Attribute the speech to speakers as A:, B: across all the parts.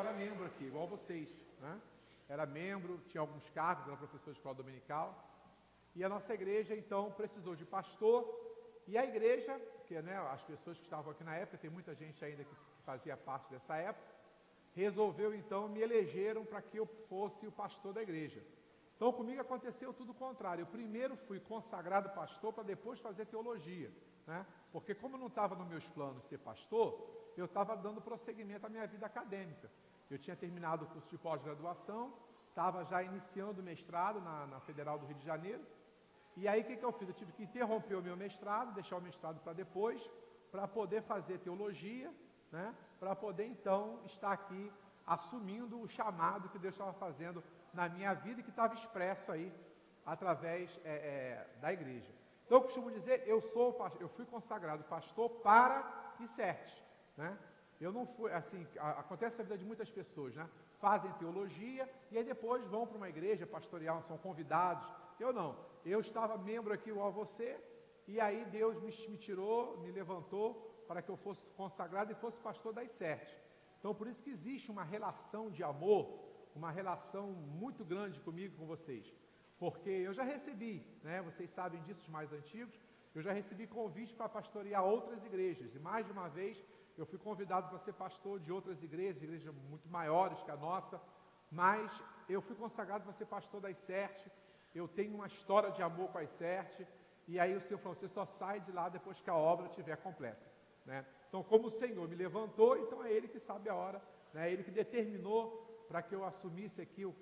A: era membro aqui, igual vocês, né? Era membro, tinha alguns cargos, era professor de escola dominical. E a nossa igreja, então, precisou de pastor. E a igreja, que né, as pessoas que estavam aqui na época, tem muita gente ainda que fazia parte dessa época, resolveu, então, me elegeram para que eu fosse o pastor da igreja. Então, comigo aconteceu tudo o contrário. Eu primeiro fui consagrado pastor para depois fazer teologia, né? Porque como não estava nos meus planos ser pastor, eu estava dando prosseguimento à minha vida acadêmica. Eu tinha terminado o curso de pós-graduação, estava já iniciando o mestrado na Federal do Rio de Janeiro. E aí, o que eu fiz? Eu tive que interromper o meu mestrado, deixar o mestrado para depois, para poder fazer teologia, né? Para poder, então, estar aqui assumindo o chamado que Deus estava fazendo na minha vida e que estava expresso aí, através da igreja. Então, eu costumo dizer, eu fui consagrado pastor para ICERT, né? Eu não fui, assim, acontece na vida de muitas pessoas, né? Fazem teologia e aí depois vão para uma igreja pastoral, são convidados. Eu não. Eu estava membro aqui igual a você, e aí Deus me tirou, me levantou para que eu fosse consagrado e fosse pastor da ICERT. Então, por isso que existe uma relação de amor, uma relação muito grande comigo, com vocês. Porque eu já recebi, né, vocês sabem disso, os mais antigos, eu já recebi convite para pastorear outras igrejas. E mais de uma vez, eu fui convidado para ser pastor de outras igrejas muito maiores que a nossa, mas eu fui consagrado para ser pastor da ICERT. Eu tenho uma história de amor com a ICERT, e aí o Senhor falou, você só sai de lá depois que a obra estiver completa, né? Então, como o Senhor me levantou, então é Ele que sabe a hora, né? Ele que determinou para que eu assumisse aqui o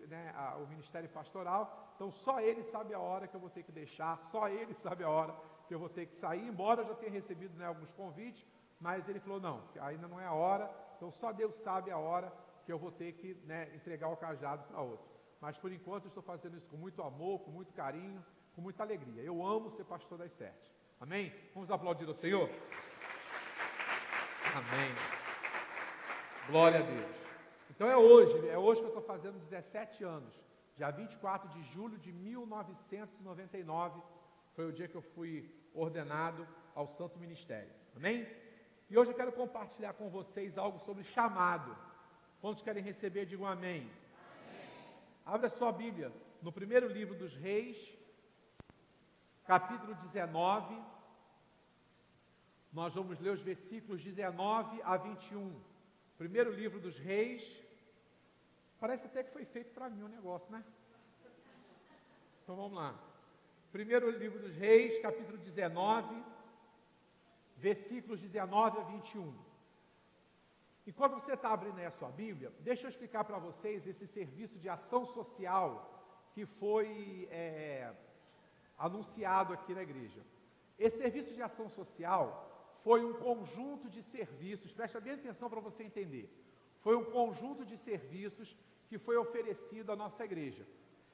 A: ministério pastoral. Então, só Ele sabe a hora que eu vou ter que deixar, só Ele sabe a hora que eu vou ter que sair, embora eu já tenha recebido, né, alguns convites, mas Ele falou, não, ainda não é a hora, então só Deus sabe a hora que eu vou ter que, né, entregar o cajado para outro. Mas, por enquanto, eu estou fazendo isso com muito amor, com muito carinho, com muita alegria. Eu amo ser pastor da ICERT. Amém? Vamos aplaudir ao Senhor? Amém. Glória a Deus. Então, é hoje que eu estou fazendo 17 anos. Dia 24 de julho de 1999, foi o dia que eu fui ordenado ao Santo Ministério. Amém? E hoje eu quero compartilhar com vocês algo sobre chamado. Quantos querem receber, digam amém. Abra sua Bíblia no primeiro livro dos Reis, capítulo 19. Nós vamos ler os versículos 19 a 21. Primeiro livro dos Reis. Parece até que foi feito para mim o negócio, né? Então vamos lá. Primeiro livro dos Reis, capítulo 19, versículos 19 a 21. Enquanto você está abrindo aí a sua Bíblia, deixa eu explicar para vocês esse serviço de ação social que foi anunciado aqui na igreja. Esse serviço de ação social foi um conjunto de serviços, presta bem atenção para você entender, foi um conjunto de serviços que foi oferecido à nossa igreja.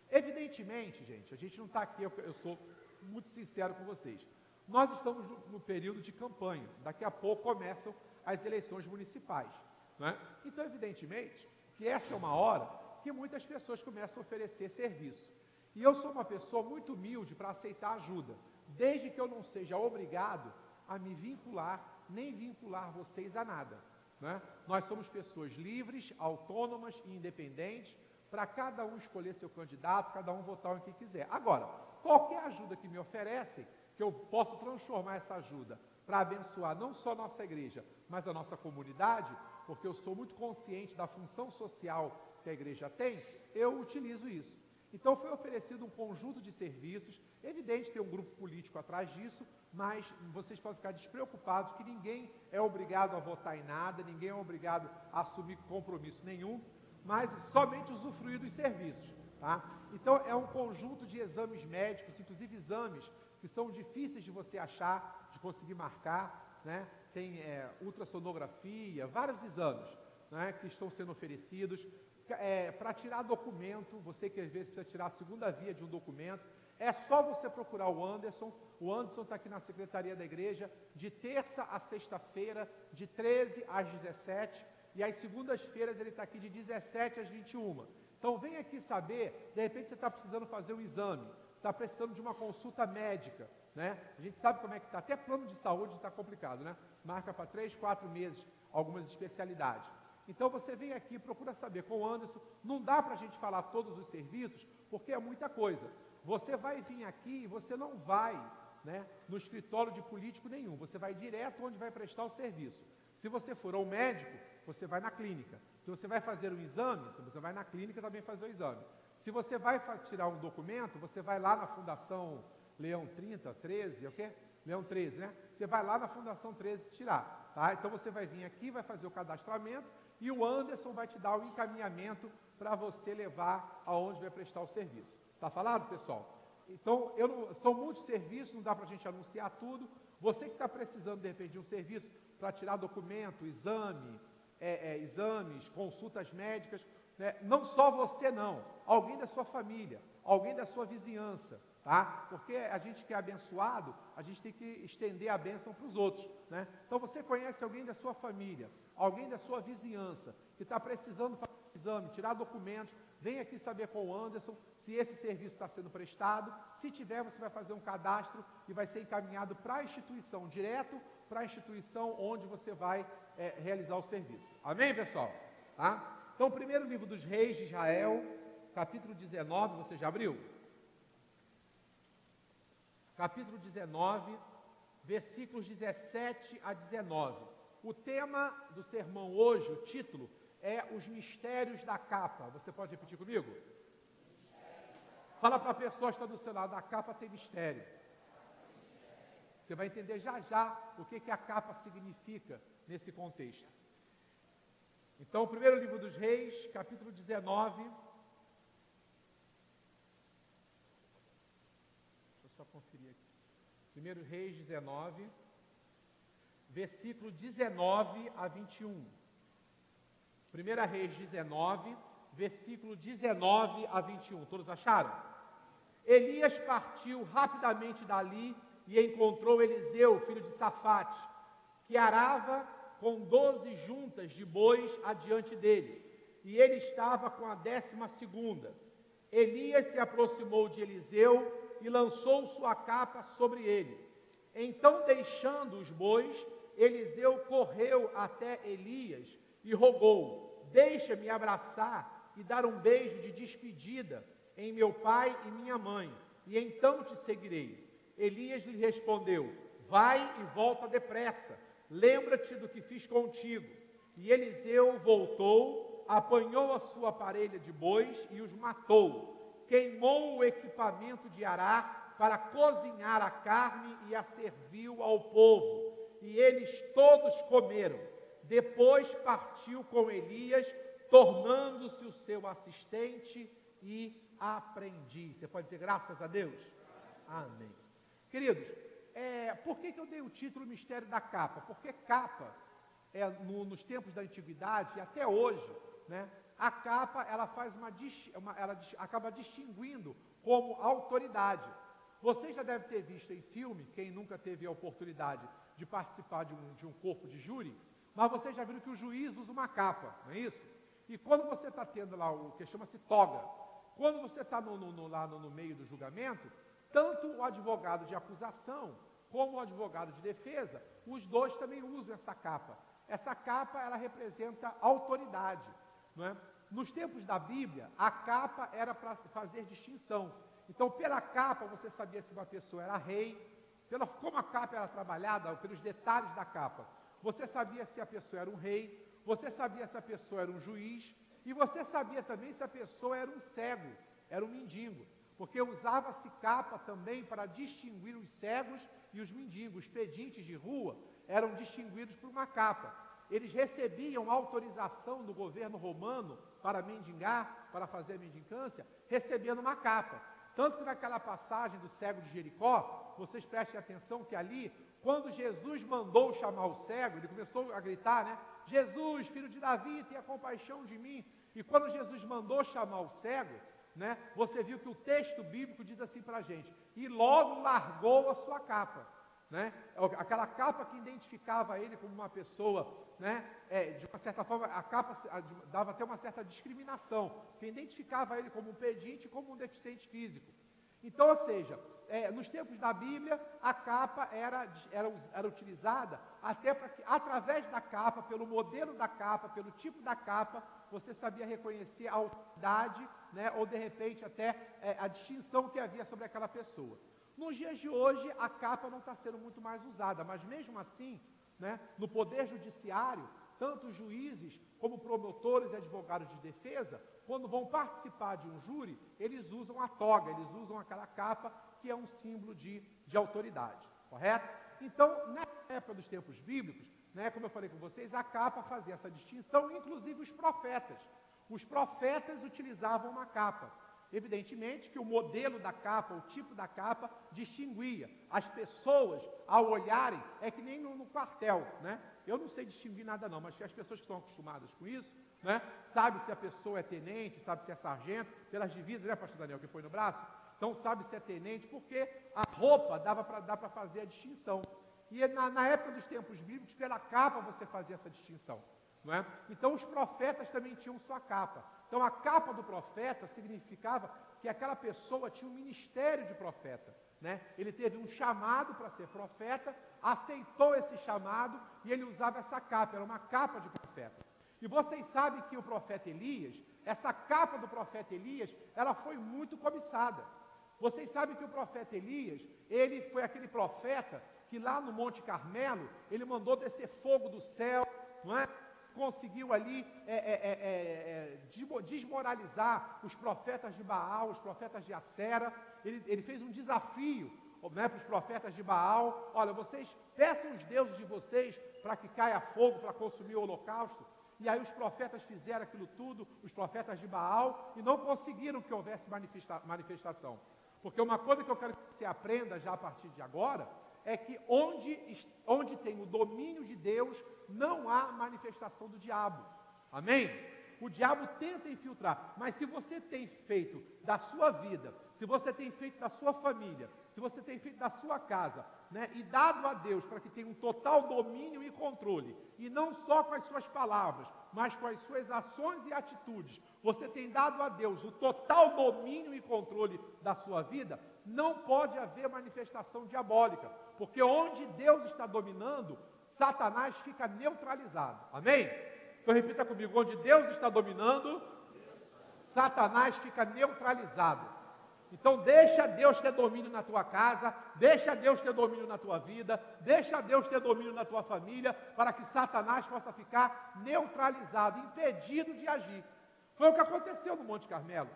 A: Evidentemente, gente, a gente não está aqui, eu sou muito sincero com vocês, nós estamos no período de campanha, daqui a pouco começam as eleições municipais, né? Então, evidentemente, que essa é uma hora que muitas pessoas começam a oferecer serviço. E eu sou uma pessoa muito humilde para aceitar ajuda, desde que eu não seja obrigado a me vincular, nem vincular vocês a nada, né? Nós somos pessoas livres, autônomas e independentes, para cada um escolher seu candidato, cada um votar em quem quiser. Agora, qualquer ajuda que me oferecem, que eu posso transformar essa ajuda para abençoar não só a nossa igreja, mas a nossa comunidade, porque eu sou muito consciente da função social que a igreja tem, eu utilizo isso. Então foi oferecido um conjunto de serviços, evidente tem um grupo político atrás disso, mas vocês podem ficar despreocupados que ninguém é obrigado a votar em nada, ninguém é obrigado a assumir compromisso nenhum, mas somente usufruir dos serviços, tá? Então é um conjunto de exames médicos, inclusive exames que são difíceis de você achar, de conseguir marcar, né? Tem ultrassonografia, vários exames, né, que estão sendo oferecidos. Para tirar documento, você que às vezes precisa tirar a segunda via de um documento, é só você procurar o Anderson está aqui na secretaria da igreja, de terça a sexta-feira, de 13 às 17, e às segundas-feiras ele está aqui de 17 às 21. Então vem aqui saber, de repente você está precisando fazer um exame, está precisando de uma consulta médica, né? A gente sabe como é que está, até plano de saúde está complicado, né? Marca para 3, 4 meses algumas especialidades. Então você vem aqui e procura saber com o Anderson. Não dá para a gente falar todos os serviços, porque é muita coisa. Você vai vir aqui e você não vai, né, no escritório de político nenhum. Você vai direto onde vai prestar o serviço. Se você for ao médico, você vai na clínica. Se você vai fazer um exame, você vai na clínica também fazer o exame. Se você vai tirar um documento, você vai lá na Fundação Leão 30, 13, o quê? Leão 13, né? Você vai lá na Fundação 13 tirar, tá? Então você vai vir aqui, vai fazer o cadastramento e o Anderson vai te dar o encaminhamento para você levar aonde vai prestar o serviço. Tá falado, pessoal? Então, são muitos serviços, não dá para a gente anunciar tudo. Você que está precisando, de repente, de um serviço para tirar documento, exames, consultas médicas, né? Não só você não, alguém da sua família, alguém da sua vizinhança, tá? Porque a gente que é abençoado, a gente tem que estender a bênção para os outros, né? Então você conhece alguém da sua família, alguém da sua vizinhança, que está precisando fazer exame, tirar documentos, vem aqui saber com o Anderson se esse serviço está sendo prestado. Se tiver, você vai fazer um cadastro e vai ser encaminhado para a instituição, direto para a instituição onde você vai realizar o serviço. Amém, pessoal? Tá? Então, primeiro livro dos Reis de Israel, capítulo 19, você já abriu? Capítulo 19, versículos 17 a 19. O tema do sermão hoje, o título, é os mistérios da capa. Você pode repetir comigo? Fala para a pessoa que está do seu lado, a capa tem mistério. Você vai entender já já o que a capa significa nesse contexto. Então, o primeiro livro dos Reis, capítulo 19. Deixa eu só conferir aqui. Primeiro Reis 19, versículo 19 a 21. Primeira Reis 19, versículo 19 a 21. Todos acharam? Elias partiu rapidamente dali e encontrou Eliseu, filho de Safate, que arava com 12 juntas de bois adiante dele, e ele estava com a 12ª. Elias se aproximou de Eliseu e lançou sua capa sobre ele. Então, deixando os bois, Eliseu correu até Elias e rogou: deixa-me abraçar e dar um beijo de despedida em meu pai e minha mãe, e então te seguirei. Elias lhe respondeu: vai e volta depressa, lembra-te do que fiz contigo. E Eliseu voltou, apanhou a sua parelha de bois e os matou, queimou o equipamento de arar para cozinhar a carne e a serviu ao povo, e eles todos comeram. Depois partiu com Elias, tornando-se o seu assistente e aprendiz. Você pode dizer graças a Deus? Amém. Queridos, por que eu dei o título Mistério da Capa? Porque capa, nos tempos da antiguidade e até hoje, né, a capa ela acaba distinguindo como autoridade. Você já deve ter visto em filme, quem nunca teve a oportunidade de participar de um corpo de júri, mas você já viu que o juiz usa uma capa, não é isso? E quando você está tendo lá o que chama-se toga, quando você está lá no meio do julgamento, tanto o advogado de acusação como o advogado de defesa, os dois também usam essa capa. Essa capa, ela representa autoridade, não é? Nos tempos da Bíblia, a capa era para fazer distinção. Então, pela capa, você sabia se uma pessoa era rei, como a capa era trabalhada, pelos detalhes da capa. Você sabia se a pessoa era um rei, você sabia se a pessoa era um juiz, e você sabia também se a pessoa era um cego, era um mendigo. Porque usava-se capa também para distinguir os cegos e os mendigos. Os pedintes de rua eram distinguidos por uma capa. Eles recebiam autorização do governo romano para mendigar, para fazer a mendicância, recebendo uma capa. Tanto que naquela passagem do cego de Jericó, vocês prestem atenção que ali, quando Jesus mandou chamar o cego, ele começou a gritar, né? Jesus, filho de Davi, tenha compaixão de mim. E quando Jesus mandou chamar o cego, né, você viu que o texto bíblico diz assim para a gente: e logo largou a sua capa, né? Aquela capa que identificava ele como uma pessoa, né, de uma certa forma, a capa dava até uma certa discriminação, que identificava ele como um pedinte, como um deficiente físico. Então, ou seja, nos tempos da Bíblia, a capa era utilizada até para que, através da capa, pelo modelo da capa, pelo tipo da capa, você sabia reconhecer a autoridade, né, ou de repente até a distinção que havia sobre aquela pessoa. Nos dias de hoje, a capa não está sendo muito mais usada, mas mesmo assim, né, no poder judiciário, tanto juízes como promotores e advogados de defesa, quando vão participar de um júri, eles usam a toga, eles usam aquela capa que é um símbolo de autoridade, correto? Então, na época dos tempos bíblicos, né, como eu falei com vocês, a capa fazia essa distinção, inclusive os profetas. Os profetas utilizavam uma capa. Evidentemente que o modelo da capa, o tipo da capa, distinguia. As pessoas, ao olharem, é que nem no quartel, né? Eu não sei distinguir nada não, mas as pessoas que estão acostumadas com isso, né? Sabe se a pessoa é tenente, sabe se é sargento, pelas divisas, né, pastor Daniel, que foi no braço? Então sabe se é tenente, porque a roupa dá para fazer a distinção. E na época dos tempos bíblicos, pela capa você fazia essa distinção. Não é? Então os profetas também tinham sua capa. Então a capa do profeta significava que aquela pessoa tinha um ministério de profeta, né? Ele teve um chamado para ser profeta, aceitou esse chamado e ele usava essa capa, era uma capa de profeta. E vocês sabem que o profeta Elias, essa capa do profeta Elias, ela foi muito cobiçada. Vocês sabem que o profeta Elias, ele foi aquele profeta que lá no Monte Carmelo, ele mandou descer fogo do céu, não é? Conseguiu ali desmoralizar os profetas de Baal, os profetas de Acera. Ele fez um desafio, né, para os profetas de Baal: olha, vocês peçam os deuses de vocês para que caia fogo para consumir o holocausto. E aí os profetas fizeram aquilo tudo, os profetas de Baal, e não conseguiram que houvesse manifestação. Porque uma coisa que eu quero que você aprenda já a partir de agora é que onde tem o domínio de Deus, não há manifestação do diabo. Amém? O diabo tenta infiltrar, mas se você tem feito da sua vida, se você tem feito da sua família, se você tem feito da sua casa, né, e dado a Deus para que tenha um total domínio e controle, e não só com as suas palavras, mas com as suas ações e atitudes, você tem dado a Deus o total domínio e controle da sua vida, não pode haver manifestação diabólica, porque onde Deus está dominando, Satanás fica neutralizado. Amém? Então repita comigo: onde Deus está dominando, Satanás fica neutralizado. Então deixa Deus ter domínio na tua casa, deixa Deus ter domínio na tua vida, deixa Deus ter domínio na tua família, para que Satanás possa ficar neutralizado, impedido de agir. Foi o que aconteceu no Monte Carmelo.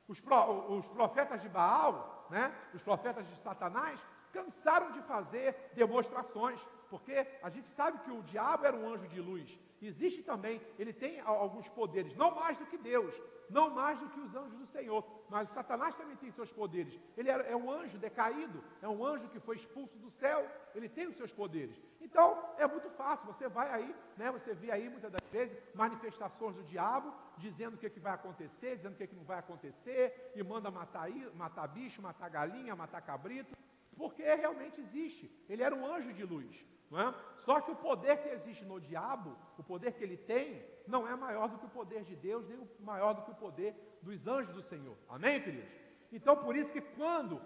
A: Os profetas de Baal, né, os profetas de Satanás, cansaram de fazer demonstrações, porque a gente sabe que o diabo era um anjo de luz. Existe também, ele tem alguns poderes, não mais do que Deus, não mais do que os anjos do Senhor, mas o Satanás também tem seus poderes. Ele é um anjo decaído, é um anjo que foi expulso do céu, ele tem os seus poderes. Então, é muito fácil, você vai aí, né, você vê aí muitas das vezes manifestações do diabo, dizendo o que vai acontecer, dizendo o que não vai acontecer, e manda matar bicho, matar galinha, matar cabrito, porque realmente existe, ele era um anjo de luz. Não é? Só que o poder que existe no diabo, o poder que ele tem, não é maior do que o poder de Deus, nem maior do que o poder dos anjos do Senhor. Amém, queridos? Então, por isso que quando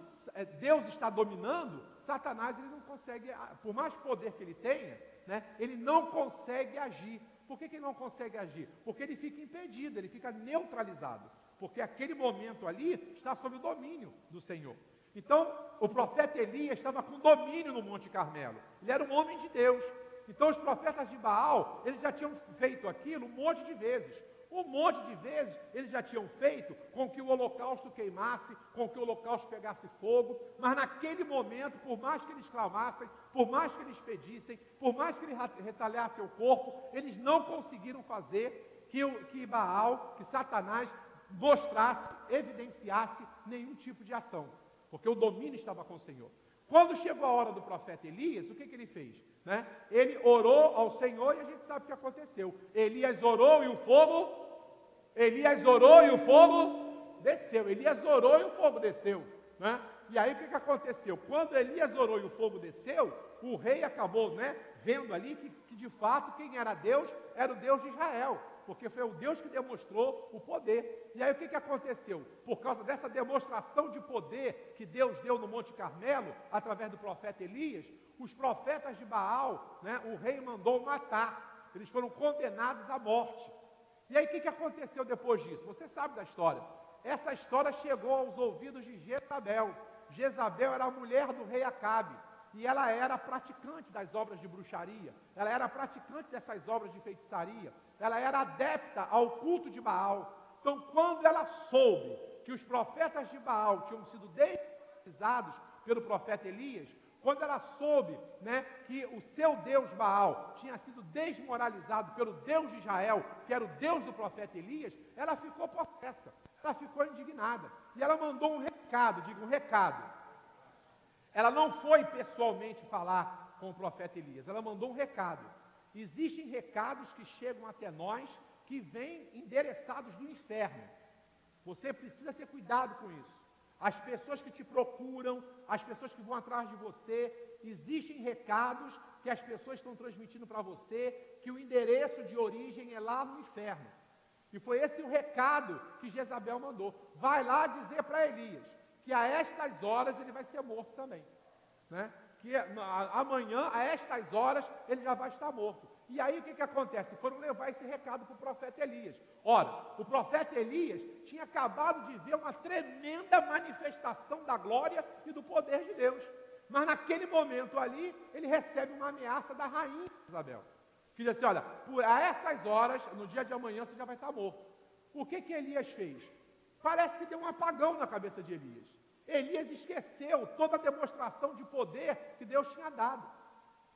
A: Deus está dominando, Satanás ele não consegue, por mais poder que ele tenha, né, ele não consegue agir. Por que ele não consegue agir? Porque ele fica impedido, ele fica neutralizado. Porque aquele momento ali está sob o domínio do Senhor. Então, o profeta Elias estava com domínio no Monte Carmelo. Ele era um homem de Deus. Então, os profetas de Baal, eles já tinham feito aquilo um monte de vezes. Um monte de vezes eles já tinham feito com que o holocausto queimasse, com que o holocausto pegasse fogo. Mas naquele momento, por mais que eles clamassem, por mais que eles pedissem, por mais que eles retalhassem o corpo, eles não conseguiram fazer que Baal, que Satanás mostrasse, evidenciasse nenhum tipo de ação. Porque o domínio estava com o Senhor. Quando chegou a hora do profeta Elias, o que ele fez? Né? Ele orou ao Senhor e a gente sabe o que aconteceu. Elias orou e o fogo desceu. Elias orou e o fogo desceu. Né? E aí o que aconteceu? Quando Elias orou e o fogo desceu, o rei acabou, né, vendo ali que de fato quem era Deus era o Deus de Israel. porque foi o Deus que demonstrou o poder. E aí o que aconteceu? Por causa dessa demonstração de poder que Deus deu no Monte Carmelo, através do profeta Elias, os profetas de Baal, né, o rei mandou matar. Eles foram condenados à morte. E aí o que aconteceu depois disso? Você sabe da história. Essa história chegou aos ouvidos de Jezabel. Jezabel era a mulher do rei Acabe. E ela era praticante das obras de bruxaria, ela era praticante dessas obras de feitiçaria, ela era adepta ao culto de Baal. Então, quando ela soube que os profetas de Baal tinham sido desmoralizados pelo profeta Elias, quando ela soube, né, que o seu Deus Baal tinha sido desmoralizado pelo Deus de Israel, que era o Deus do profeta Elias, ela ficou possessa, ela ficou indignada. E ela mandou um recado, diga um recado. Ela não foi pessoalmente falar com o profeta Elias, ela mandou um recado. Existem recados que chegam até nós, que vêm endereçados do inferno. Você precisa ter cuidado com isso. As pessoas que te procuram, as pessoas que vão atrás de você, existem recados que as pessoas estão transmitindo para você, que o endereço de origem é lá no inferno. E foi esse o recado que Jezabel mandou. Vai lá dizer para Elias que a estas horas ele vai ser morto também, né? Que amanhã, a estas horas, ele já vai estar morto. E aí o que acontece? Foram levar esse recado para o profeta Elias. Ora, o profeta Elias tinha acabado de ver uma tremenda manifestação da glória e do poder de Deus. Mas naquele momento ali, ele recebe uma ameaça da rainha Isabel, que diz assim: olha, a essas horas, no dia de amanhã, você já vai estar morto. O que Elias fez? Parece que deu um apagão na cabeça de Elias. Elias esqueceu toda a demonstração de poder que Deus tinha dado.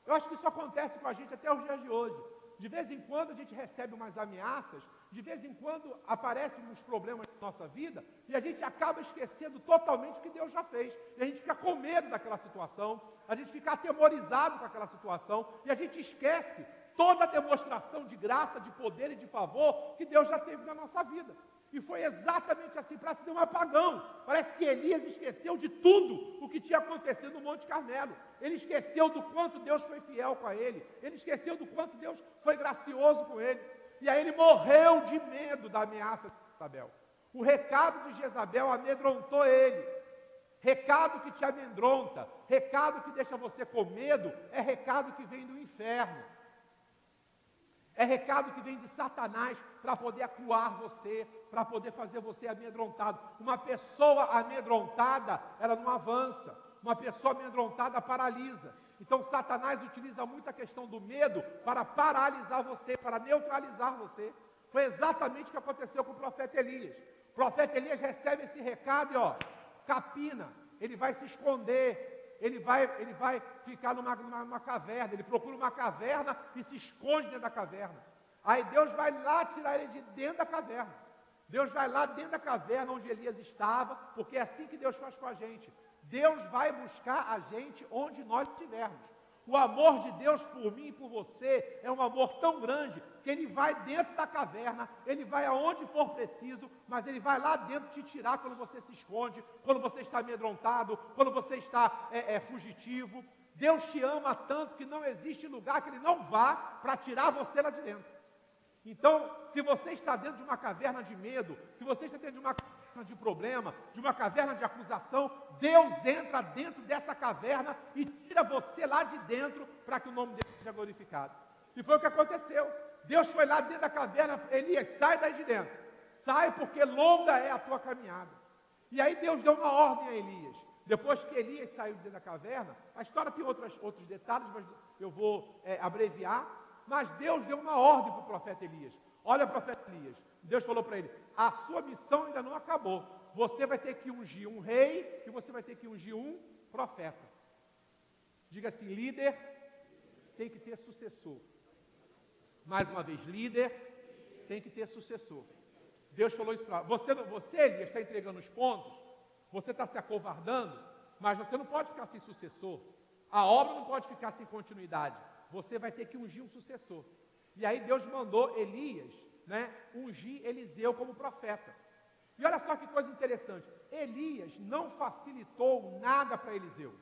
A: Eu acho que isso acontece com a gente até os dias de hoje. De vez em quando a gente recebe umas ameaças, de vez em quando aparecem uns problemas na nossa vida, e a gente acaba esquecendo totalmente o que Deus já fez. E a gente fica com medo daquela situação, a gente fica atemorizado com aquela situação, e a gente esquece toda a demonstração de graça, de poder e de favor que Deus já teve na nossa vida. E foi exatamente assim, parece que deu um apagão. Parece que Elias esqueceu de tudo o que tinha acontecido no Monte Carmelo. Ele esqueceu do quanto Deus foi fiel com ele. Ele esqueceu do quanto Deus foi gracioso com ele. E aí ele morreu de medo da ameaça de Jezabel. O recado de Jezabel amedrontou ele. Recado que te amedronta, recado que deixa você com medo, é recado que vem do inferno. É recado que vem de Satanás para poder acuar você, para poder fazer você amedrontado. Uma pessoa amedrontada, ela não avança. Uma pessoa amedrontada paralisa. Então Satanás utiliza muito a questão do medo para paralisar você, para neutralizar você. Foi exatamente o que aconteceu com o profeta Elias. O profeta Elias recebe esse recado e capina, ele vai se esconder. Ele vai ficar numa caverna, ele procura uma caverna e se esconde dentro da caverna. Aí Deus vai lá tirar ele de dentro da caverna. Deus vai lá dentro da caverna onde Elias estava, porque é assim que Deus faz com a gente. Deus vai buscar a gente onde nós estivermos. O amor de Deus por mim e por você é um amor tão grande que Ele vai dentro da caverna, Ele vai aonde for preciso, mas Ele vai lá dentro te tirar quando você se esconde, quando você está amedrontado, quando você está fugitivo. Deus te ama tanto que não existe lugar que Ele não vá para tirar você lá de dentro. Então, se você está dentro de uma caverna de medo, se você está dentro de uma caverna de problema, de uma caverna de acusação, Deus entra dentro dessa caverna e tira você lá de dentro para que o nome dele seja glorificado. E foi o que aconteceu. Deus foi lá dentro da caverna: Elias, sai daí de dentro. Sai, porque longa é a tua caminhada. E aí Deus deu uma ordem a Elias. Depois que Elias saiu de dentro da caverna, a história tem outros detalhes, mas eu vou abreviar. Mas Deus deu uma ordem para o profeta Elias. Olha, profeta Elias, Deus falou para ele: a sua missão ainda não acabou. Você vai ter que ungir um rei e você vai ter que ungir um profeta. Diga assim: líder tem que ter sucessor. Mais uma vez, líder tem que ter sucessor. Deus falou isso para você, Elias, está entregando os pontos, você está se acovardando, mas você não pode ficar sem sucessor. A obra não pode ficar sem continuidade. Você vai ter que ungir um sucessor. E aí Deus mandou Elias, ungir Eliseu como profeta. E olha só que coisa interessante. Elias não facilitou nada para Eliseu.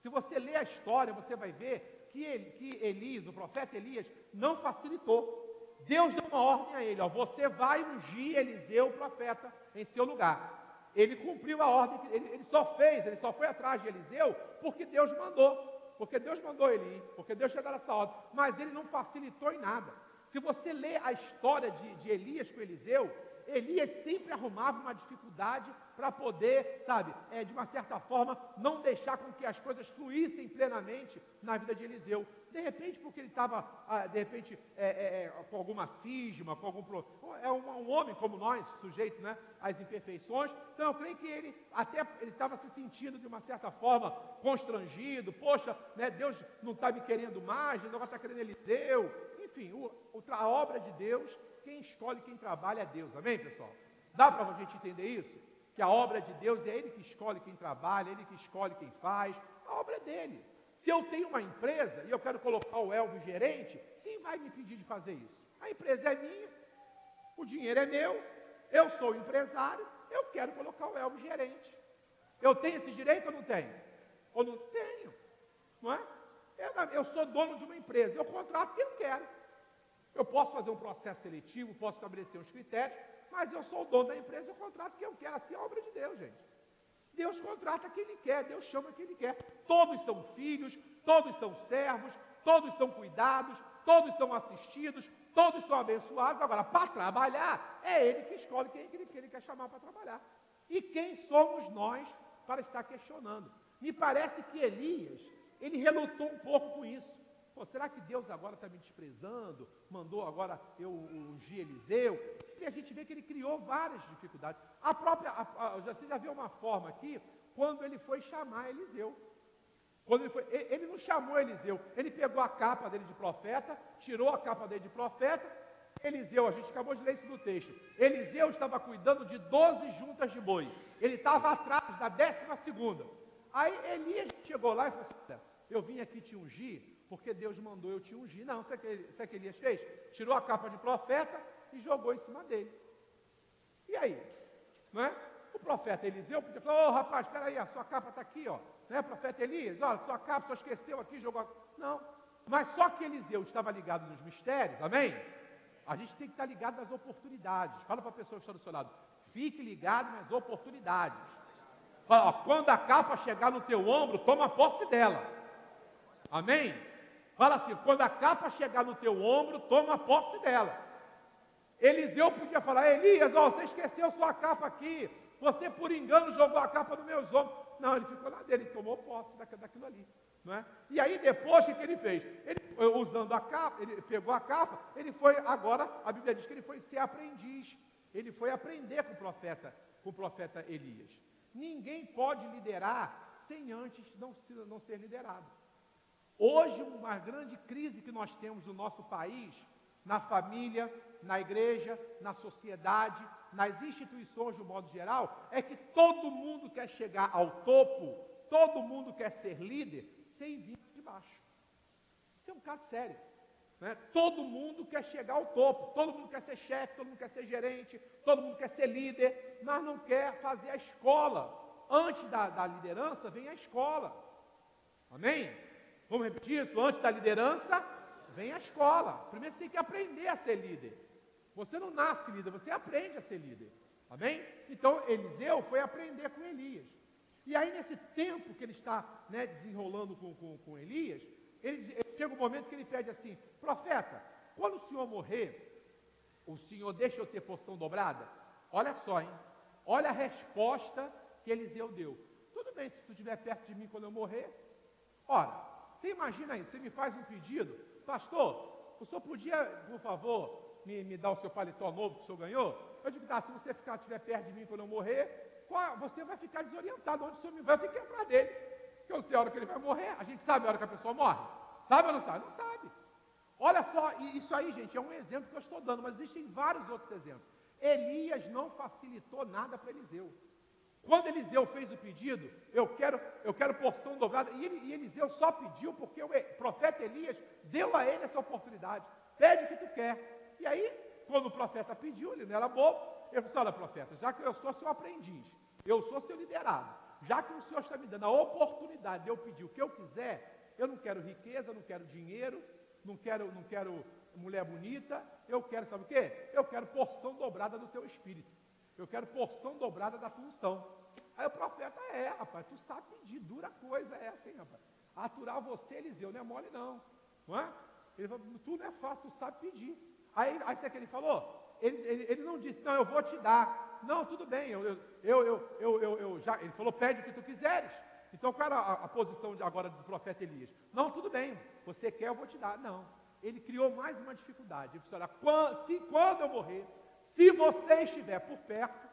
A: Se você ler a história, você vai ver que Elias, o profeta Elias, não facilitou. Deus deu uma ordem a ele, ó, você vai ungir Eliseu, o profeta, em seu lugar. Ele cumpriu a ordem, ele só foi atrás de Eliseu porque Deus mandou ele ir, porque Deus tinha dado essa ordem, mas ele não facilitou em nada. Se você lê a história de Elias com Eliseu, Elias sempre arrumava uma dificuldade para poder, de uma certa forma, não deixar com que as coisas fluíssem plenamente na vida de Eliseu. De repente, porque ele estava, com alguma cisma, com algum problema. É um homem como nós, sujeito, né, às imperfeições. Então, eu creio que ele estava se sentindo, de uma certa forma, constrangido. Poxa, né, Deus não está me querendo mais, Deus está querendo Eliseu. Enfim, a obra de Deus, quem escolhe, quem trabalha é Deus. Amém, pessoal? Dá para a gente entender isso? Que a obra de Deus é Ele que escolhe quem trabalha, Ele que escolhe quem faz. A obra é dele. Se eu tenho uma empresa e eu quero colocar o Elvio gerente, quem vai me pedir de fazer isso? A empresa é minha, o dinheiro é meu, eu sou o empresário, eu quero colocar o Elvio gerente. Eu tenho esse direito ou não tenho? Ou não tenho? Não é? Eu sou dono de uma empresa, eu contrato quem eu quero. Eu posso fazer um processo seletivo, posso estabelecer uns critérios, mas eu sou o dono da empresa, eu contrato quem eu quero. Assim é a obra de Deus, gente. Deus contrata quem Ele quer, Deus chama quem Ele quer. Todos são filhos, todos são servos, todos são cuidados, todos são assistidos, todos são abençoados. Agora, para trabalhar, é Ele que escolhe quem Ele quer chamar para trabalhar. E quem somos nós para estar questionando? Me parece que Elias, ele relutou um pouco com isso. Pô, será que Deus agora está me desprezando? Mandou agora eu ungir Eliseu? E a gente vê que ele criou várias dificuldades. Você já viu uma forma aqui, quando ele foi chamar Eliseu. Ele não chamou Eliseu, ele pegou a capa dele de profeta, tirou a capa dele de profeta. Eliseu, a gente acabou de ler isso no texto. Eliseu estava cuidando de 12 juntas de boi. Ele estava atrás da 12ª. Aí Elias chegou lá e falou assim: eu vim aqui te ungir, porque Deus mandou eu te ungir. Não, sabe o que Elias fez? Tirou a capa de profeta e jogou em cima dele. E aí? Não é? O profeta Eliseu podia falar: ô rapaz, espera aí, a sua capa está aqui, ó. Não é, profeta Elias? Olha, sua capa só esqueceu aqui, jogou. Não. Mas só que Eliseu estava ligado nos mistérios, amém? A gente tem que estar ligado nas oportunidades. Fala para a pessoa que está do seu lado: fique ligado nas oportunidades. Fala, ó, quando a capa chegar no teu ombro, toma posse dela. Amém? Fala assim: quando a capa chegar no teu ombro, toma posse dela. Eliseu podia falar: Elias, ó, você esqueceu sua capa aqui, você por engano jogou a capa nos meus ombros. Não, ele ficou lá dele, ele tomou posse daquilo ali. Não é? E aí depois, o que ele fez? Ele, usando a capa, ele pegou a capa, ele foi, agora, a Bíblia diz que ele foi ser aprendiz. Ele foi aprender com o profeta Elias. Ninguém pode liderar sem antes não ser liderado. Hoje, uma grande crise que nós temos no nosso país, na família, na igreja, na sociedade, nas instituições de um modo geral, é que todo mundo quer chegar ao topo, todo mundo quer ser líder, sem vir de baixo. Isso é um caso sério. Né? Todo mundo quer chegar ao topo, todo mundo quer ser chefe, todo mundo quer ser gerente, todo mundo quer ser líder, mas não quer fazer a escola. Antes da liderança, vem a escola. Amém? Vamos repetir isso? Antes da liderança, vem a escola. Primeiro você tem que aprender a ser líder. Você não nasce líder, você aprende a ser líder. Amém? Então, Eliseu foi aprender com Elias. E aí, nesse tempo que ele está, né, desenrolando com Elias, ele chega um momento que ele pede assim: profeta, quando o senhor morrer, o senhor deixa eu ter porção dobrada? Olha só, hein? Olha a resposta que Eliseu deu. Tudo bem, se tu estiver perto de mim quando eu morrer. Ora, você imagina aí, você me faz um pedido: pastor, o senhor podia, por favor, me dar o seu paletó novo que o senhor ganhou? Eu digo: tá, se você estiver perto de mim quando eu morrer, você vai ficar desorientado. Onde o senhor me vai, eu tenho que entrar dele. Porque eu sei a hora que ele vai morrer. A gente sabe a hora que a pessoa morre? Sabe ou não sabe? Não sabe. Olha só, isso aí, gente, é um exemplo que eu estou dando, mas existem vários outros exemplos. Elias não facilitou nada para Eliseu. Quando Eliseu fez o pedido: eu quero porção dobrada, e Eliseu só pediu porque o profeta Elias deu a ele essa oportunidade. Pede o que tu quer. E aí, quando o profeta pediu, ele não era bobo, ele falou: olha, profeta, já que eu sou seu aprendiz, eu sou seu liderado, já que o senhor está me dando a oportunidade de eu pedir o que eu quiser, eu não quero riqueza, não quero dinheiro, não quero mulher bonita, eu quero, sabe o quê? Eu quero porção dobrada do teu espírito. Eu quero porção dobrada da tua unção. Aí o profeta, rapaz, tu sabe pedir, dura coisa é essa, hein, rapaz? Aturar você, Eliseu, não é mole não. Não é? Ele falou, tu não é fácil, tu sabe pedir. Aí sabe o que ele falou? Ele não disse, não, eu vou te dar. Não, tudo bem, já, ele falou, pede o que tu quiseres. Então, qual era a posição agora do profeta Elias? Não, tudo bem, você quer, eu vou te dar. Não, ele criou mais uma dificuldade. Ele disse, olha, quando eu morrer, se você estiver por perto,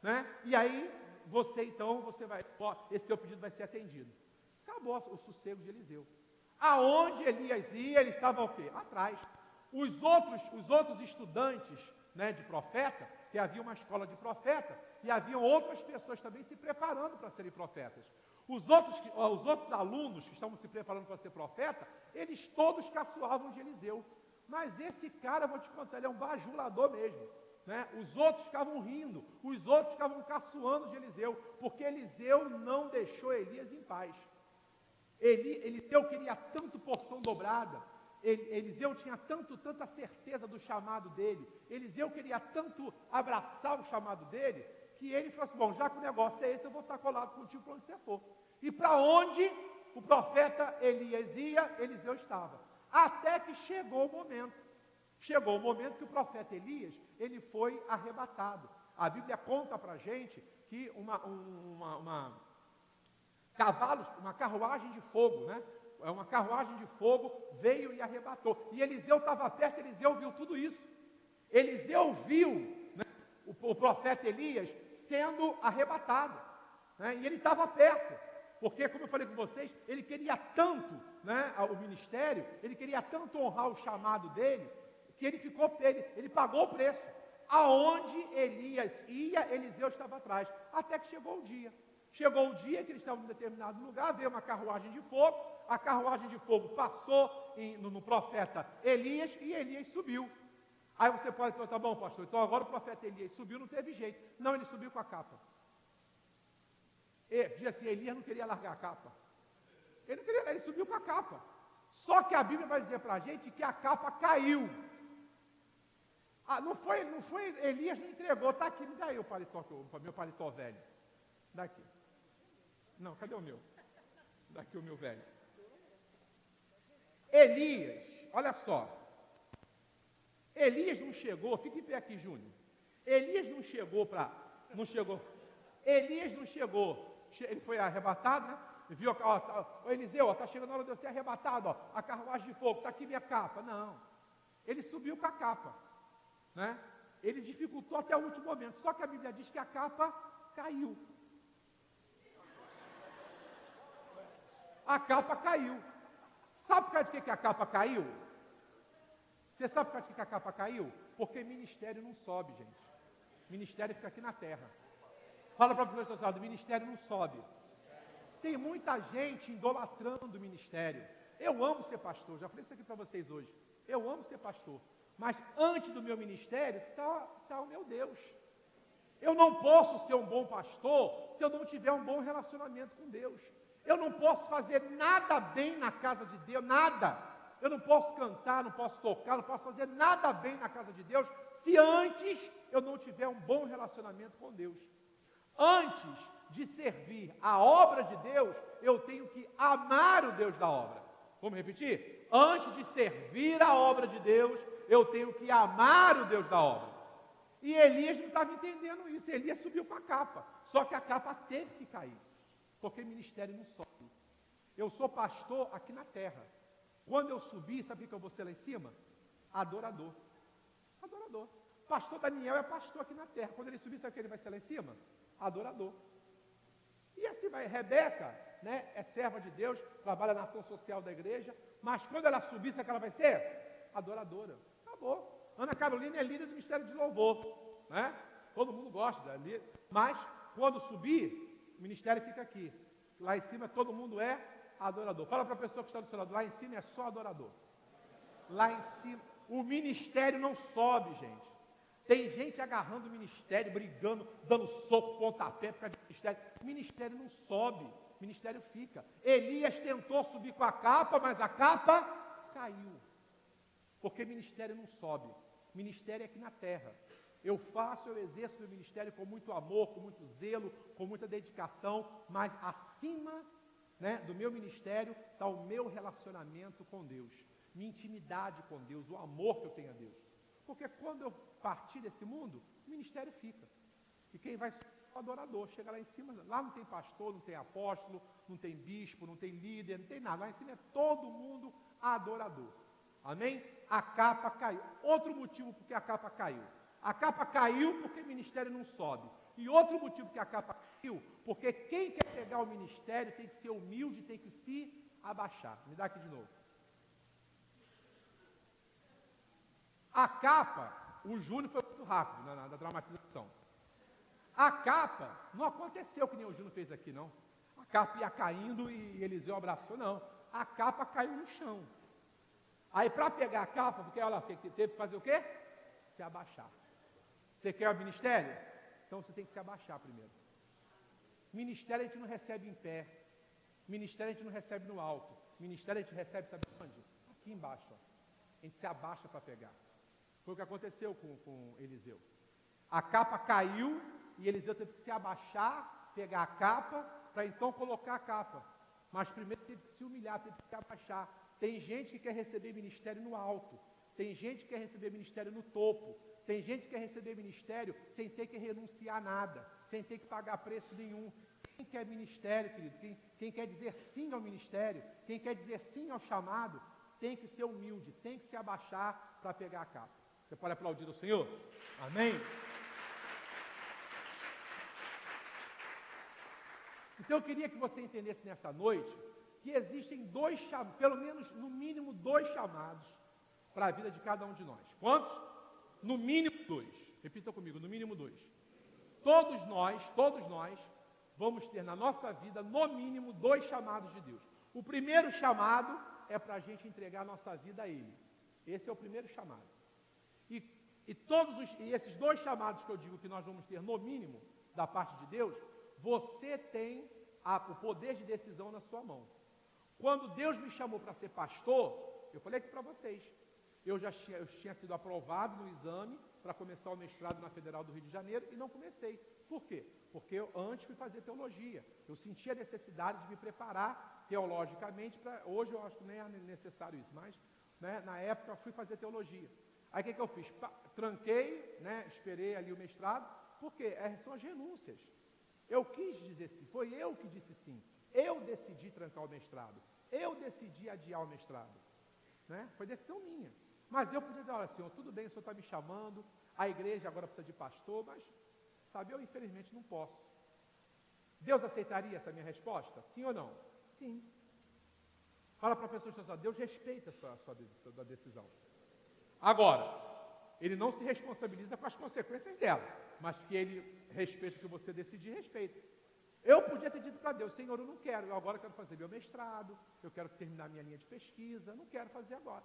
A: né, e aí, você vai, esse seu pedido vai ser atendido. Acabou o sossego de Eliseu. Aonde Elias ia, ele estava o quê? Atrás. Os outros estudantes, né, de profeta, que havia uma escola de profeta, e haviam outras pessoas também se preparando para serem profetas. Os outros alunos que estavam se preparando para ser profeta, eles todos caçoavam de Eliseu. Mas esse cara, eu vou te contar, ele é um bajulador mesmo. Né? Os outros ficavam rindo, os outros ficavam caçoando de Eliseu, porque Eliseu não deixou Elias em paz. Eliseu queria tanto porção dobrada, Eliseu tinha tanta certeza do chamado dele, Eliseu queria tanto abraçar o chamado dele, que ele falou assim, bom, já que o negócio é esse, eu vou estar colado contigo para onde você for. E para onde o profeta Elias ia, Eliseu estava. Até que chegou o momento que o profeta Elias, ele foi arrebatado. A Bíblia conta para a gente que uma carruagem de fogo, né? Uma carruagem de fogo veio e arrebatou. E Eliseu estava perto, Eliseu viu tudo isso. Eliseu viu, né, o profeta Elias sendo arrebatado. Né? E ele estava perto. Porque, como eu falei com vocês, ele queria tanto, né, o ministério, ele queria tanto honrar o chamado dele, que ele pagou o preço. Aonde Elias ia, Eliseu estava atrás. Até que chegou o dia. Chegou o dia que eles estavam em determinado lugar, veio uma carruagem de fogo, a carruagem de fogo passou no profeta Elias e Elias subiu. Aí você pode perguntar, bom pastor, então agora o profeta Elias subiu, não teve jeito. Não, ele subiu com a capa. Diz assim, Elias não queria largar a capa. Ele subiu com a capa. Só que a Bíblia vai dizer para a gente que a capa caiu. Não foi, Elias não entregou, está aqui, me dá aí o meu paletó velho. Daqui. Não, cadê o meu? Daqui o meu velho. Elias, olha só. Elias não chegou, fique em pé aqui, Júnior. Elias não chegou. Ele foi arrebatado, né? Viu, Eliseu, está chegando a hora de eu ser arrebatado, ó, a carruagem de fogo, está aqui minha capa. Não. Ele subiu com a capa. Né? Ele dificultou até o último momento. Só que a Bíblia diz que a capa caiu. A capa caiu. Sabe por causa de que a capa caiu? Você sabe por causa de que a capa caiu? Porque ministério não sobe, gente. Ministério fica aqui na terra. Fala para o professor do lado, ministério não sobe. Tem muita gente idolatrando o ministério. Eu amo ser pastor, já falei isso aqui para vocês hoje. Eu amo ser pastor. Mas antes do meu ministério está o meu Deus. Eu não posso ser um bom pastor se eu não tiver um bom relacionamento com Deus. Eu não posso fazer nada bem na casa de Deus, nada. Eu não posso cantar, não posso tocar, não posso fazer nada bem na casa de Deus se antes eu não tiver um bom relacionamento com Deus. Antes de servir a obra de Deus, eu tenho que amar o Deus da obra. Vamos repetir? Antes de servir a obra de Deus, eu tenho que amar o Deus da obra. E Elias não estava entendendo isso. Elias subiu com a capa. Só que a capa teve que cair. Porque ministério não sobe. Eu sou pastor aqui na terra. Quando eu subir, sabe o que eu vou ser lá em cima? Adorador. Adorador. Pastor Daniel é pastor aqui na terra. Quando ele subir, sabe o que ele vai ser lá em cima? Adorador. E assim vai. Rebeca, né, é serva de Deus, trabalha na ação social da igreja. Mas quando ela subir, sabe o que ela vai ser? Adoradora. Acabou. Ana Carolina é líder do Ministério de Louvor, né? Todo mundo gosta da líder. Mas quando subir, o ministério fica aqui. Lá em cima todo mundo é adorador. Fala para a pessoa que está do seu lado, lá em cima é só adorador. Lá em cima, o ministério não sobe, gente. Tem gente agarrando o ministério, brigando, dando soco, pontapé por causa do ministério. O ministério não sobe, o ministério fica. Elias tentou subir com a capa, mas a capa caiu. Porque ministério não sobe, ministério é aqui na terra. Eu exerço meu ministério com muito amor, com muito zelo, com muita dedicação, mas acima, né, do meu ministério está o meu relacionamento com Deus, minha intimidade com Deus, o amor que eu tenho a Deus. Porque quando eu partir desse mundo, o ministério fica. E quem vai ser o adorador, chega lá em cima, lá não tem pastor, não tem apóstolo, não tem bispo, não tem líder, não tem nada. Lá em cima é todo mundo adorador. Amém? A capa caiu. Outro motivo porque a capa caiu. A capa caiu porque o ministério não sobe. E outro motivo que a capa caiu, porque quem quer pegar o ministério tem que ser humilde, tem que se abaixar. Me dá aqui de novo. A capa, o Júnior foi muito rápido na dramatização. A capa não aconteceu que nem o Júnior fez aqui, não. A capa ia caindo e Eliseu abraçou, não. A capa caiu no chão. Aí para pegar a capa, porque olha, teve que fazer o quê? Se abaixar. Você quer o ministério? Então você tem que se abaixar primeiro. Ministério a gente não recebe em pé. Ministério a gente não recebe no alto. Ministério a gente recebe, sabe onde? Aqui embaixo. Ó. A gente se abaixa para pegar. Foi o que aconteceu com Eliseu. A capa caiu e Eliseu teve que se abaixar, pegar a capa, para então colocar a capa. Mas primeiro teve que se humilhar, teve que se abaixar. Tem gente que quer receber ministério no alto. Tem gente que quer receber ministério no topo. Tem gente que quer receber ministério sem ter que renunciar a nada, sem ter que pagar preço nenhum. Quem quer ministério, querido? Quem quer dizer sim ao ministério, quem quer dizer sim ao chamado, tem que ser humilde, tem que se abaixar para pegar a capa. Você pode aplaudir o Senhor? Amém? Então eu queria que você entendesse nessa noite que existem pelo menos, no mínimo, 2 chamados para a vida de cada um de nós. Quantos? No mínimo 2. Repita comigo, no mínimo 2. Todos nós vamos ter na nossa vida, no mínimo, 2 chamados de Deus. O primeiro chamado é para a gente entregar a nossa vida a Ele. Esse é o primeiro chamado. E esses 2 chamados que eu digo que nós vamos ter, no mínimo, da parte de Deus, você tem o poder de decisão na sua mão. Quando Deus me chamou para ser pastor, eu falei aqui para vocês, eu tinha sido aprovado no exame para começar o mestrado na Federal do Rio de Janeiro e não comecei. Por quê? Porque eu antes fui fazer teologia. Eu sentia a necessidade de me preparar teologicamente. Hoje eu acho que nem é necessário isso, mas né, na época fui fazer teologia. Aí o que eu fiz? Tranquei, né, esperei ali o mestrado, porque são as renúncias. Eu quis dizer sim, foi eu que disse sim. Eu decidi trancar o mestrado. Eu decidi adiar o mestrado. Né? Foi decisão minha. Mas eu podia dizer, olha, Senhor, tudo bem, o Senhor está me chamando, a igreja agora precisa de pastor, mas, sabe, eu infelizmente não posso. Deus aceitaria essa minha resposta? Sim ou não? Sim. Fala para a pessoa que está Deus respeita a sua decisão. Agora, Ele não se responsabiliza com as consequências dela, mas que Ele respeita o que você decidir, respeita. Eu podia ter dito para Deus, Senhor, eu não quero, eu agora quero fazer meu mestrado, eu quero terminar minha linha de pesquisa, não quero fazer agora.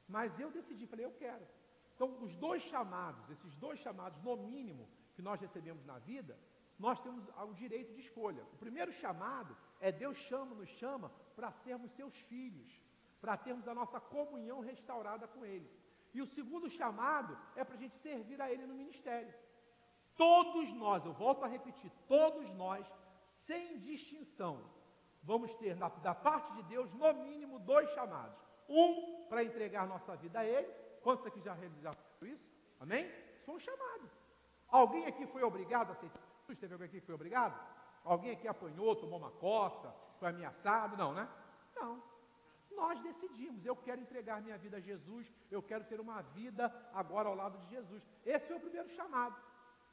A: Mas eu decidi, falei, eu quero. Então, esses 2 chamados, no mínimo, que nós recebemos na vida, nós temos o direito de escolha. O primeiro chamado é Deus nos chama para sermos seus filhos, para termos a nossa comunhão restaurada com Ele. E o segundo chamado é para a gente servir a Ele no ministério. Todos nós, eu volto a repetir, todos nós, sem distinção, vamos ter da parte de Deus, no mínimo, 2 chamados. Um, para entregar nossa vida a Ele. Quantos aqui já realizaram isso? Amém? Isso foi um chamado. Alguém aqui foi obrigado a aceitar Jesus? Teve alguém aqui que foi obrigado? Alguém aqui apanhou, tomou uma coça, foi ameaçado? Não, né? Não. Nós decidimos, eu quero entregar minha vida a Jesus, eu quero ter uma vida agora ao lado de Jesus. Esse foi o primeiro chamado.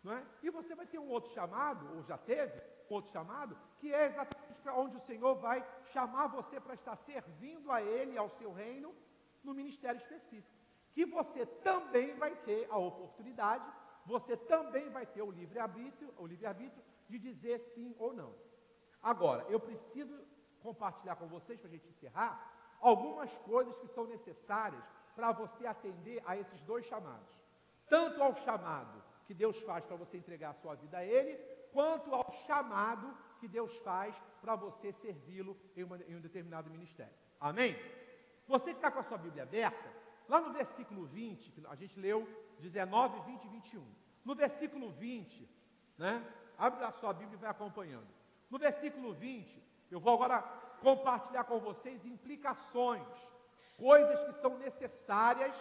A: Não é? E você vai ter um outro chamado, ou já teve um outro chamado, que é exatamente para onde o Senhor vai chamar você para estar servindo a Ele, ao seu reino, no ministério específico. Que você também vai ter a oportunidade, você também vai ter o livre-arbítrio de dizer sim ou não. Agora, eu preciso compartilhar com vocês, para a gente encerrar, algumas coisas que são necessárias para você atender a esses 2 chamados. Tanto ao chamado que Deus faz para você entregar a sua vida a Ele, quanto ao chamado que Deus faz para você servi-lo em um determinado ministério. Amém? Você que está com a sua Bíblia aberta, Lá no versículo 20, que a gente leu 19, 20 e 21. No versículo 20, né? Abre a sua Bíblia e vai acompanhando. No versículo 20, eu vou agora compartilhar com vocês implicações, coisas que são necessárias,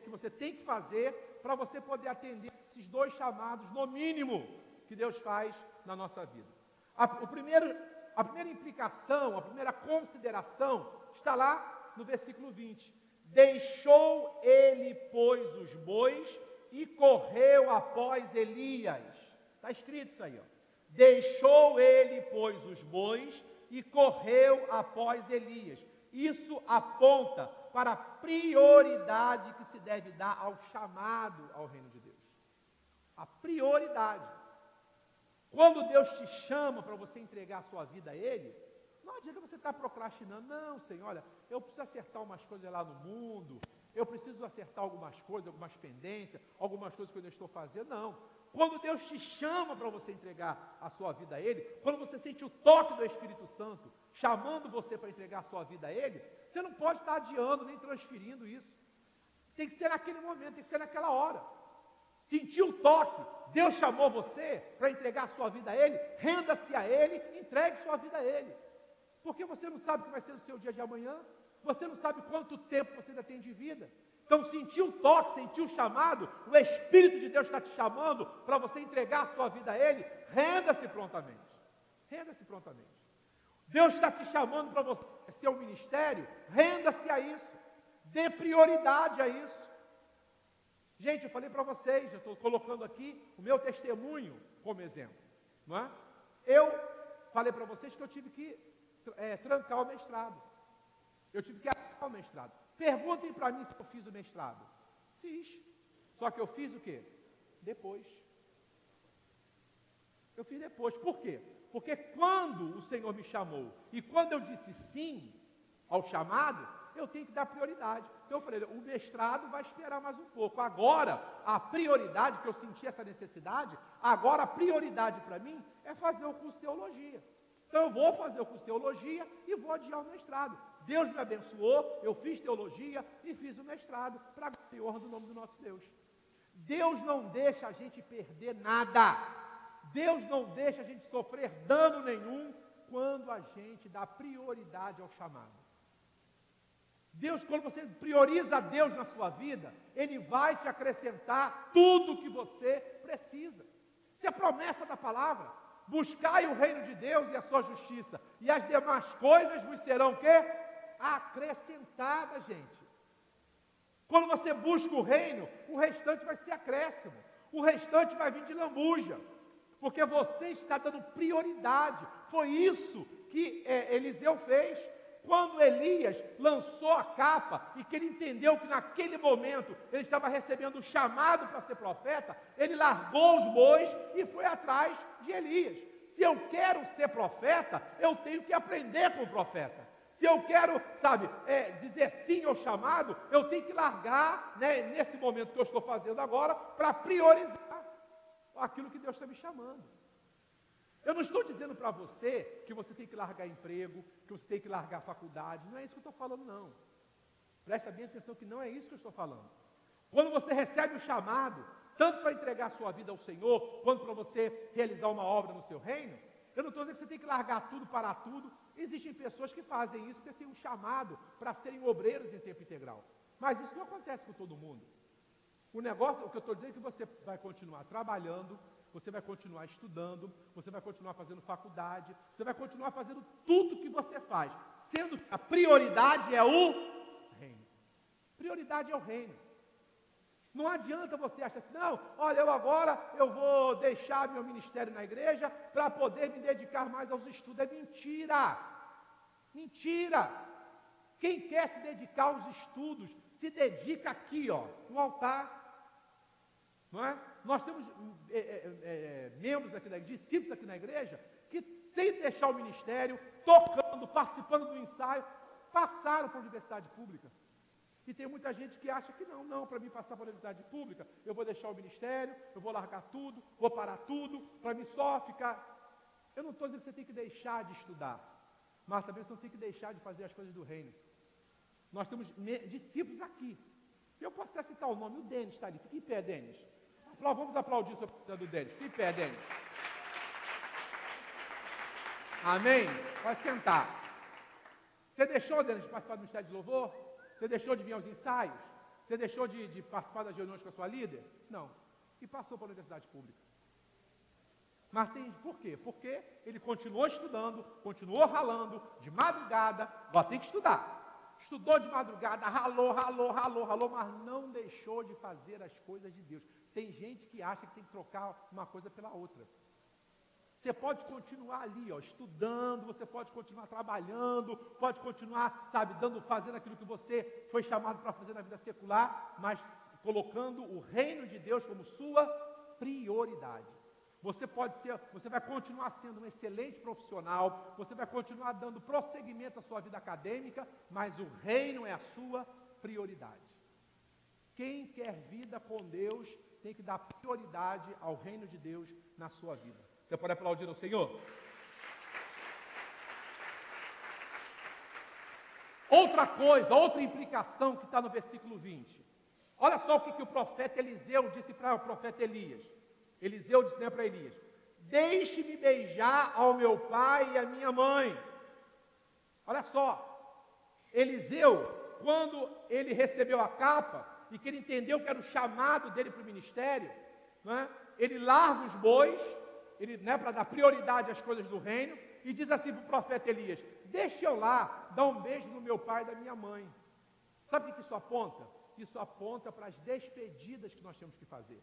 A: que você tem que fazer para você poder atender esses dois chamados, no mínimo, que Deus faz na nossa vida. A primeira implicação, a primeira consideração, está lá no versículo 20. Deixou ele, pois, os bois e correu após Elias. Está escrito isso aí, ó. Deixou ele, pois, os bois e correu após Elias. Isso aponta para a prioridade que se deve dar ao chamado ao reino de Deus. A prioridade. Quando Deus te chama para você entregar a sua vida a Ele, não adianta você estar procrastinando. Não, Senhor, olha, eu preciso acertar umas coisas lá no mundo, eu preciso acertar algumas coisas, algumas pendências, algumas coisas que eu ainda estou fazendo. Não. Quando Deus te chama para você entregar a sua vida a Ele, quando você sente o toque do Espírito Santo chamando você para entregar a sua vida a Ele, você não pode estar adiando nem transferindo isso. Tem que ser naquele momento, tem que ser naquela hora. Sentiu o toque, Deus chamou você para entregar a sua vida a Ele, renda-se a Ele, entregue sua vida a Ele. Porque você não sabe o que vai ser o seu dia de amanhã, você não sabe quanto tempo você ainda tem de vida. Então, sentiu o toque, sentiu o chamado, o Espírito de Deus está te chamando para você entregar a sua vida a Ele, renda-se prontamente. Renda-se prontamente. Deus está te chamando para você ser um ministério, renda-se a isso. Dê prioridade a isso. Gente, eu falei para vocês, eu estou colocando aqui o meu testemunho como exemplo. Não é? Eu falei para vocês que eu tive que trancar o mestrado. Eu tive que acabar o mestrado. Perguntem para mim se eu fiz o mestrado. Fiz. Só que eu fiz o quê? Depois. Eu fiz depois. Por quê? Porque quando o Senhor me chamou e quando eu disse sim ao chamado, eu tenho que dar prioridade. Então eu falei, o mestrado vai esperar mais um pouco. Agora, a prioridade, que eu senti essa necessidade, agora a prioridade para mim é fazer o curso de teologia. Então eu vou fazer o curso de teologia e vou adiar o mestrado. Deus me abençoou, eu fiz teologia e fiz o mestrado para a honra do nome do nosso Deus. Deus não deixa a gente perder nada. Deus não deixa a gente sofrer dano nenhum quando a gente dá prioridade ao chamado. Deus, quando você prioriza Deus na sua vida, Ele vai te acrescentar tudo o que você precisa. Isso é promessa da palavra. Buscai o reino de Deus e a sua justiça, e as demais coisas vos serão o quê? Acrescentadas, gente. Quando você busca o reino, o restante vai ser acréscimo. O restante vai vir de lambuja. Porque você está dando prioridade. Foi isso que Eliseu fez. Quando Elias lançou a capa e que ele entendeu que naquele momento ele estava recebendo o chamado para ser profeta, ele largou os bois e foi atrás de Elias. Se eu quero ser profeta, eu tenho que aprender com o profeta. Se eu quero, dizer sim ao chamado, eu tenho que largar, nesse momento que eu estou fazendo agora, para priorizar aquilo que Deus está me chamando. Eu não estou dizendo para você que você tem que largar emprego, que você tem que largar faculdade. Não é isso que eu estou falando, não. Presta bem atenção que não é isso que eu estou falando. Quando você recebe o chamado, tanto para entregar a sua vida ao Senhor, quanto para você realizar uma obra no seu reino, eu não estou dizendo que você tem que largar tudo, parar tudo. Existem pessoas que fazem isso porque têm um chamado para serem obreiros em tempo integral. Mas isso não acontece com todo mundo. O que eu estou dizendo é que você vai continuar trabalhando, você vai continuar estudando, você vai continuar fazendo faculdade, você vai continuar fazendo tudo que você faz, sendo que a prioridade é o reino. Prioridade é o reino. Não adianta você achar assim, não, olha, eu vou deixar meu ministério na igreja para poder me dedicar mais aos estudos. É mentira! Mentira! Quem quer se dedicar aos estudos, se dedica aqui, no altar. Não é? Nós temos membros aqui da igreja, discípulos aqui na igreja, que sem deixar o ministério, tocando, participando do ensaio, passaram para a universidade pública. E tem muita gente que acha que não, para mim passar para a universidade pública, eu vou deixar o ministério, eu vou largar tudo, vou parar tudo, para mim só ficar... Eu não estou dizendo que você tem que deixar de estudar, mas também você não tem que deixar de fazer as coisas do reino. Nós temos discípulos aqui. Eu posso até citar o nome, o Denis está ali. Fique em pé, Denis. Vamos aplaudir o seu do Denis. Fique em pé, Denis. Amém? Pode sentar. Você deixou, Denis, de participar do Ministério de Louvor? Você deixou de vir aos ensaios? Você deixou de participar das reuniões com a sua líder? Não. E passou para a universidade pública. Mas por quê? Porque ele continuou estudando, continuou ralando, de madrugada, agora tem que estudar. Estudou de madrugada, ralou, mas não deixou de fazer as coisas de Deus. Tem gente que acha que tem que trocar uma coisa pela outra. Você pode continuar ali, estudando, você pode continuar trabalhando, pode continuar, fazendo aquilo que você foi chamado para fazer na vida secular, mas colocando o reino de Deus como sua prioridade. Você vai continuar sendo um excelente profissional, você vai continuar dando prosseguimento à sua vida acadêmica, mas o reino é a sua prioridade. Quem quer vida com Deus tem que dar prioridade ao reino de Deus na sua vida. Você pode aplaudir ao Senhor? Outra coisa, outra implicação que está no versículo 20. Olha só o que o profeta Eliseu disse para o profeta Elias. Eliseu disse para Elias: deixe-me beijar ao meu pai e à minha mãe. Olha só, Eliseu, quando ele recebeu a capa, e que ele entendeu que era o chamado dele para o ministério, ele larga os bois, para dar prioridade às coisas do reino, e diz assim para o profeta Elias: deixa eu lá dar um beijo no meu pai e da minha mãe. Sabe o que isso aponta? Isso aponta para as despedidas que nós temos que fazer.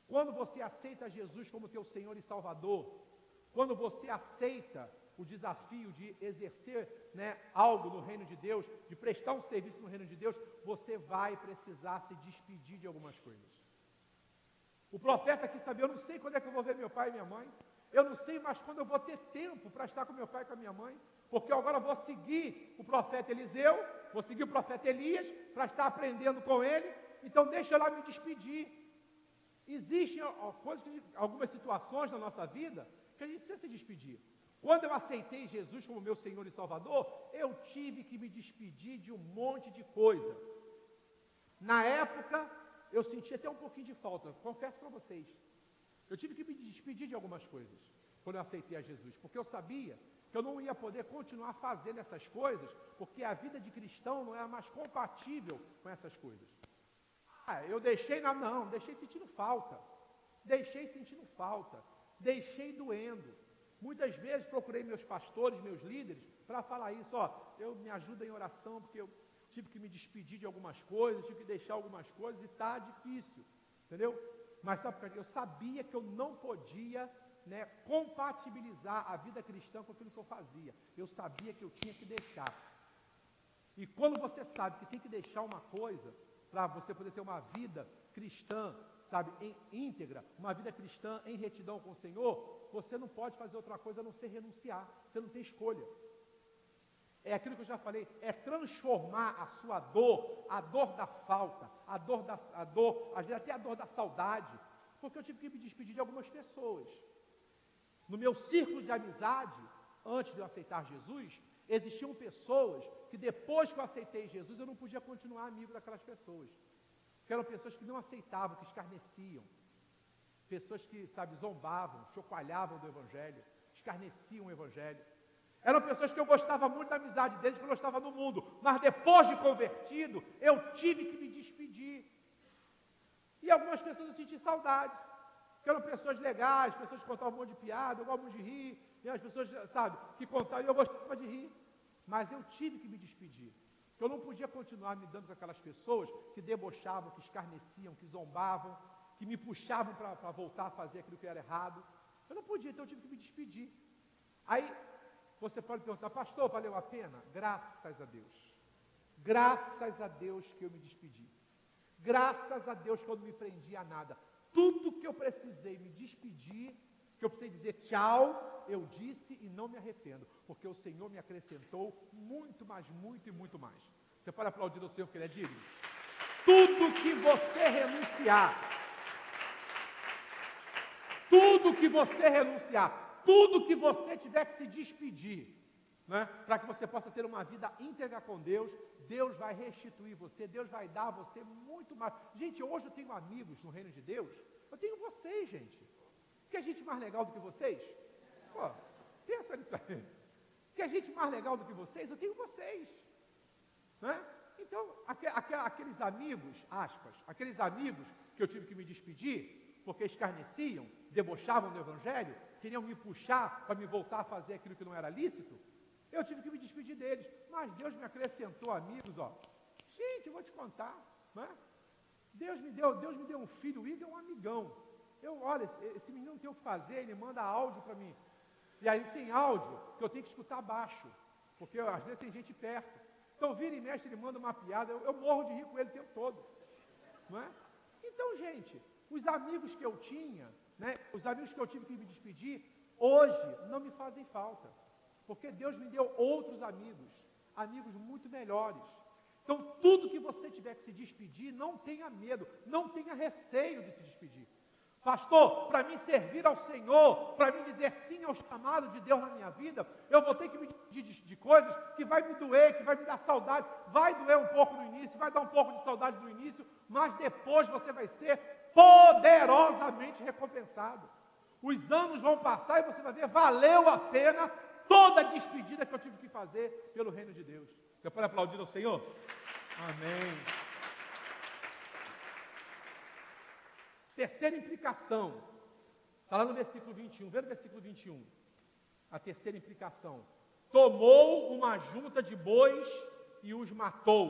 A: Quando você aceita Jesus como teu Senhor e Salvador, quando você aceita o desafio de exercer algo no reino de Deus, de prestar um serviço no reino de Deus, você vai precisar se despedir de algumas coisas. O profeta aqui sabia: eu não sei quando é que eu vou ver meu pai e minha mãe, eu não sei mais quando eu vou ter tempo para estar com meu pai e com a minha mãe, porque eu agora vou seguir o profeta Eliseu, vou seguir o profeta Elias, para estar aprendendo com ele, então deixa eu lá me despedir. Existem algumas situações na nossa vida que a gente precisa se despedir. Quando eu aceitei Jesus como meu Senhor e Salvador, eu tive que me despedir de um monte de coisa. Na época, eu senti até um pouquinho de falta, confesso para vocês. Eu tive que me despedir de algumas coisas, quando eu aceitei a Jesus, porque eu sabia que eu não ia poder continuar fazendo essas coisas, porque a vida de cristão não era mais compatível com essas coisas. Eu deixei sentindo falta, deixei doendo. Muitas vezes procurei meus pastores, meus líderes, para falar isso: eu me ajudo em oração, porque eu tive que me despedir de algumas coisas, tive que deixar algumas coisas, e está difícil, entendeu? Mas sabe por quê? Eu sabia que eu não podia compatibilizar a vida cristã com aquilo que eu fazia. Eu sabia que eu tinha que deixar. E quando você sabe que tem que deixar uma coisa, para você poder ter uma vida cristã, íntegra, uma vida cristã em retidão com o Senhor, você não pode fazer outra coisa a não ser renunciar. Você não tem escolha. É aquilo que eu já falei, é transformar a sua dor, a dor da falta, às vezes até a dor da saudade, porque eu tive que me despedir de algumas pessoas. No meu círculo de amizade, antes de eu aceitar Jesus, existiam pessoas que depois que eu aceitei Jesus, eu não podia continuar amigo daquelas pessoas. Que eram pessoas que não aceitavam, que escarneciam. Pessoas que, zombavam, chocalhavam do Evangelho, escarneciam o Evangelho. Eram pessoas que eu gostava muito da amizade deles quando eu estava no mundo, mas depois de convertido, eu tive que me despedir. E algumas pessoas eu senti saudade, que eram pessoas legais, pessoas que contavam um monte de piada, eu gosto muito de rir, e as pessoas, que contavam, e eu gostava de rir. Mas eu tive que me despedir. Eu não podia continuar me dando com aquelas pessoas que debochavam, que escarneciam, que zombavam, que me puxavam para voltar a fazer aquilo que era errado. Eu não podia, então eu tive que me despedir. Aí, você pode perguntar: pastor, valeu a pena? Graças a Deus. Graças a Deus que eu me despedi. Graças a Deus que eu não me prendi a nada. Tudo que eu precisei me despedir, que eu precisei dizer tchau, eu disse e não me arrependo, porque o Senhor me acrescentou muito, mas muito e muito mais. Você pode aplaudir o Senhor porque Ele é digno? Tudo que você renunciar, tudo que você tiver que se despedir, né? Para que você possa ter uma vida íntegra com Deus. Deus vai restituir você, Deus vai dar a você muito mais. Gente, hoje eu tenho amigos no reino de Deus, eu tenho vocês, gente. Quer gente mais legal do que vocês? Pô, pensa nisso aí. Quer gente mais legal do que vocês? Eu tenho vocês, né? Então, aqueles amigos, aspas, aqueles amigos que eu tive que me despedir, porque escarneciam, debochavam do Evangelho, queriam me puxar para me voltar a fazer aquilo que não era lícito, eu tive que me despedir deles. Mas Deus me acrescentou amigos, ó. Gente, eu vou te contar, né? Deus me deu um filho, o Igor é um amigão. Olha, esse menino não tem o que fazer, ele manda áudio para mim. E aí tem áudio que eu tenho que escutar baixo, porque às vezes tem gente perto. Então vira e mexe, ele manda uma piada, eu morro de rir com ele o tempo todo, não é? Então, gente, os amigos que eu tinha, né, os amigos que eu tive que me despedir, hoje não me fazem falta, porque Deus me deu outros amigos muito melhores. Então, tudo que você tiver que se despedir, não tenha medo, não tenha receio de se despedir. Pastor, para mim servir ao Senhor, para mim dizer sim ao chamado de Deus na minha vida, eu vou ter que me despedir de coisas que vai me doer, que vai me dar saudade, vai doer um pouco no início, vai dar um pouco de saudade no início, mas depois você vai ser poderosamente recompensado. Os anos vão passar e você vai ver, valeu a pena toda a despedida que eu tive que fazer pelo reino de Deus. Você pode aplaudir ao Senhor? Amém. Terceira implicação, está lá no versículo 21, vê no versículo 21, a terceira implicação: tomou uma junta de bois e os matou,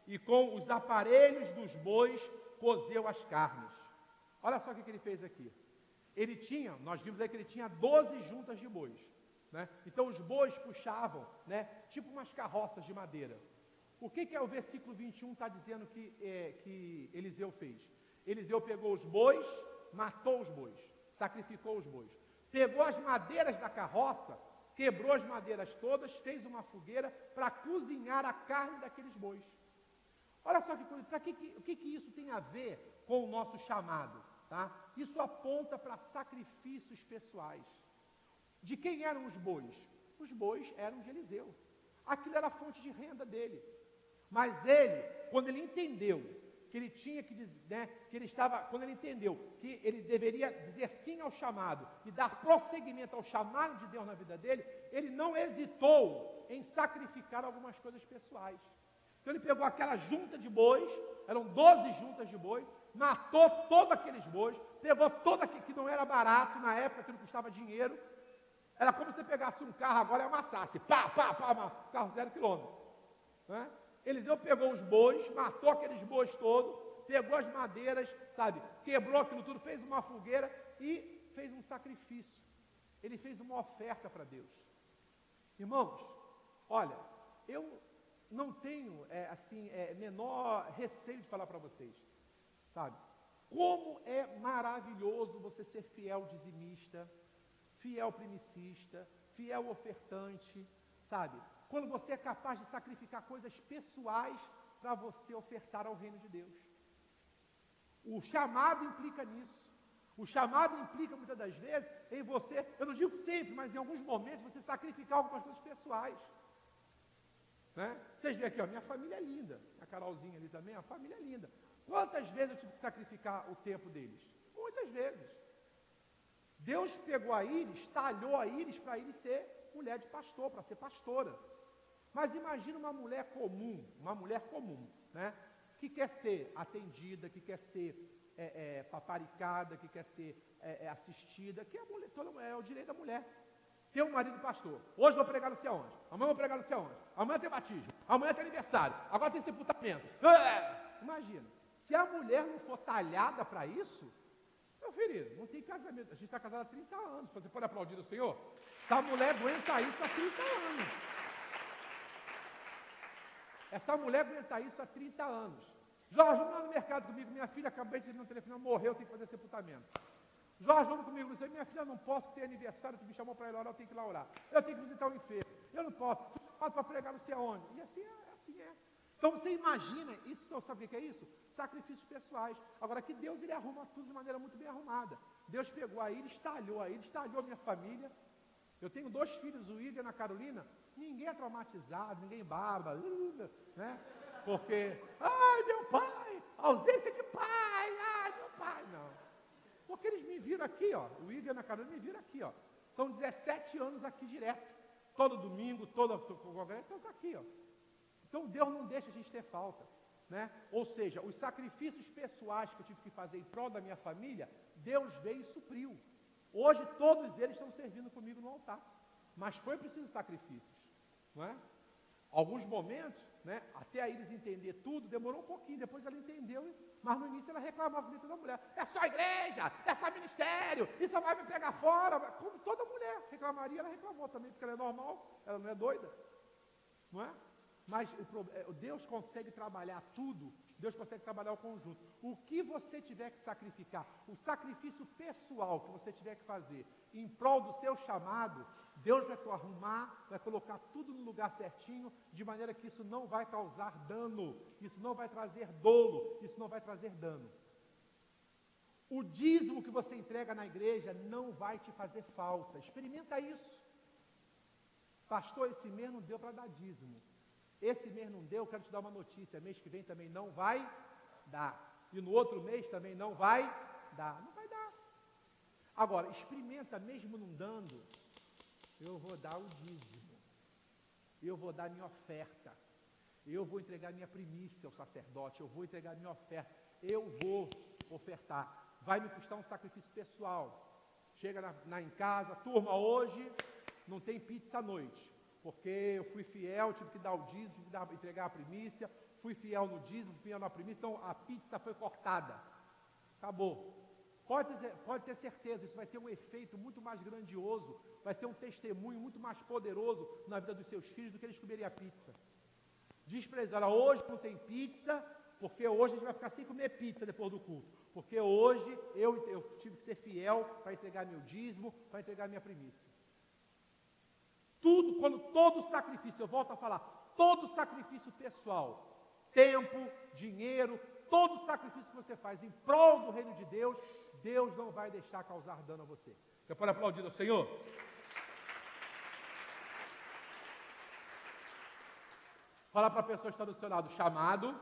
A: e com os aparelhos dos bois cozeu as carnes. Olha só o que ele fez aqui. Nós vimos aí que ele tinha 12 juntas de bois, né? Então os bois puxavam, né, tipo umas carroças de madeira. O que é o versículo 21 está dizendo que Eliseu fez? Eliseu pegou os bois, matou os bois, sacrificou os bois. Pegou as madeiras da carroça, quebrou as madeiras todas, fez uma fogueira para cozinhar a carne daqueles bois. Olha só que coisa, o que isso tem a ver com o nosso chamado? Tá? Isso aponta para sacrifícios pessoais. De quem eram os bois? Os bois eram de Eliseu. Aquilo era a fonte de renda dele. Mas ele, quando ele entendeu que ele tinha que dizer, né, quando ele entendeu que ele deveria dizer sim ao chamado e dar prosseguimento ao chamado de Deus na vida dele, ele não hesitou em sacrificar algumas coisas pessoais. Então ele pegou aquela junta de bois, eram 12 juntas de bois, matou todos aqueles bois, pegou todo aquele que não era barato na época, que não custava dinheiro. Era como se você pegasse um carro agora e amassasse, carro 0 quilômetro, né? Eliseu pegou os bois, matou aqueles bois todos, pegou as madeiras, sabe, quebrou aquilo tudo, fez uma fogueira e fez um sacrifício. Ele fez uma oferta para Deus. Irmãos, olha, eu não tenho, menor receio de falar para vocês, sabe, como é maravilhoso você ser fiel dizimista, fiel primicista, fiel ofertante, sabe? Quando você é capaz de sacrificar coisas pessoais para você ofertar ao reino de Deus. O chamado implica nisso. O chamado implica muitas das vezes em você, eu não digo sempre, mas em alguns momentos você sacrificar algumas coisas pessoais. Né? Vocês veem aqui, ó, minha família é linda, a Carolzinha ali também, a família é linda. Quantas vezes eu tive que sacrificar o tempo deles? Muitas vezes. Deus pegou a Iris, talhou a Iris para Iris ser mulher de pastor, para ser pastora. Mas imagina uma mulher comum, né? Que quer ser atendida, que quer ser paparicada, que quer ser assistida, que é o direito da mulher. Tem um marido pastor, hoje vou pregar não sei aonde, amanhã vou pregar não sei aonde, amanhã tem batismo, amanhã tem aniversário, agora tem sepultamento. Imagina, se a mulher não for talhada para isso, meu filho, não tem casamento. A gente está casado há 30 anos, você pode aplaudir o Senhor? Essa mulher aguenta isso há 30 anos. Essa mulher aguenta isso há 30 anos. Jorge, vamos lá no mercado comigo, minha filha, acabei de receber um telefone, morreu, tem que fazer sepultamento. Jorge, vamos comigo, você, minha filha, não posso ter aniversário, tu me chamou para ir lá orar, eu tenho que ir lá orar. Eu tenho que visitar o enfermo, eu não posso, fui chamado para pregar não sei aonde. E assim é. Então você imagina, isso, sabe o que é isso? Sacrifícios pessoais. Agora que Deus, ele arruma tudo de maneira muito bem arrumada. Deus pegou a Iris, talhou a minha família. Eu tenho 2 filhos, o Igor e a Carolina, Ninguém é traumatizado, ninguém baba, né? Porque, ai meu pai, ausência de pai, ai meu pai, não. Porque eles me viram aqui, ó, o Igor e a Carolina me viram aqui, ó. São 17 anos aqui direto. Todo domingo, todo congresso, então está aqui, ó. Então Deus não deixa a gente ter falta, né? Ou seja, os sacrifícios pessoais que eu tive que fazer em prol da minha família, Deus veio e supriu. Hoje todos eles estão servindo comigo no altar. Mas foi preciso sacrifícios, não é? Alguns momentos, né, até a Iris entender tudo, demorou um pouquinho, depois ela entendeu, mas no início ela reclamava de toda mulher, é só igreja, é só ministério, isso vai me pegar fora, como toda mulher reclamaria, ela reclamou também, porque ela é normal, ela não é doida, não é? Mas Deus consegue trabalhar tudo, Deus consegue trabalhar o conjunto. O que você tiver que sacrificar, o sacrifício pessoal que você tiver que fazer em prol do seu chamado, Deus vai arrumar, vai colocar tudo no lugar certinho, de maneira que isso não vai causar dano, isso não vai trazer dolo, isso não vai trazer dano. O dízimo que você entrega na igreja não vai te fazer falta. Experimenta isso. Pastor, esse mês não deu para dar dízimo. Esse mês não deu, quero te dar uma notícia, mês que vem também não vai dar. E no outro mês também não vai dar. Não vai dar. Agora, experimenta, mesmo não dando, eu vou dar o dízimo. Eu vou dar minha oferta. Eu vou entregar minha primícia ao sacerdote. Eu vou entregar minha oferta. Eu vou ofertar. Vai me custar um sacrifício pessoal. Chega em casa, turma, hoje não tem pizza à noite. Porque eu fui fiel, tive que dar o dízimo, tive que entregar a primícia, fui fiel no dízimo, fui fiel na primícia, então a pizza foi cortada. Acabou. Pode ter certeza, isso vai ter um efeito muito mais grandioso, vai ser um testemunho muito mais poderoso na vida dos seus filhos do que eles comerem a pizza. Diz para eles, olha, hoje não tem pizza, porque hoje a gente vai ficar sem comer pizza depois do culto. Porque hoje eu tive que ser fiel para entregar meu dízimo, para entregar minha primícia. Tudo, quando todo sacrifício, eu volto a falar, todo sacrifício pessoal, tempo, dinheiro, todo sacrifício que você faz em prol do reino de Deus, Deus não vai deixar causar dano a você. Você pode aplaudir ao Senhor? Fala para a pessoa que está do seu lado, chamado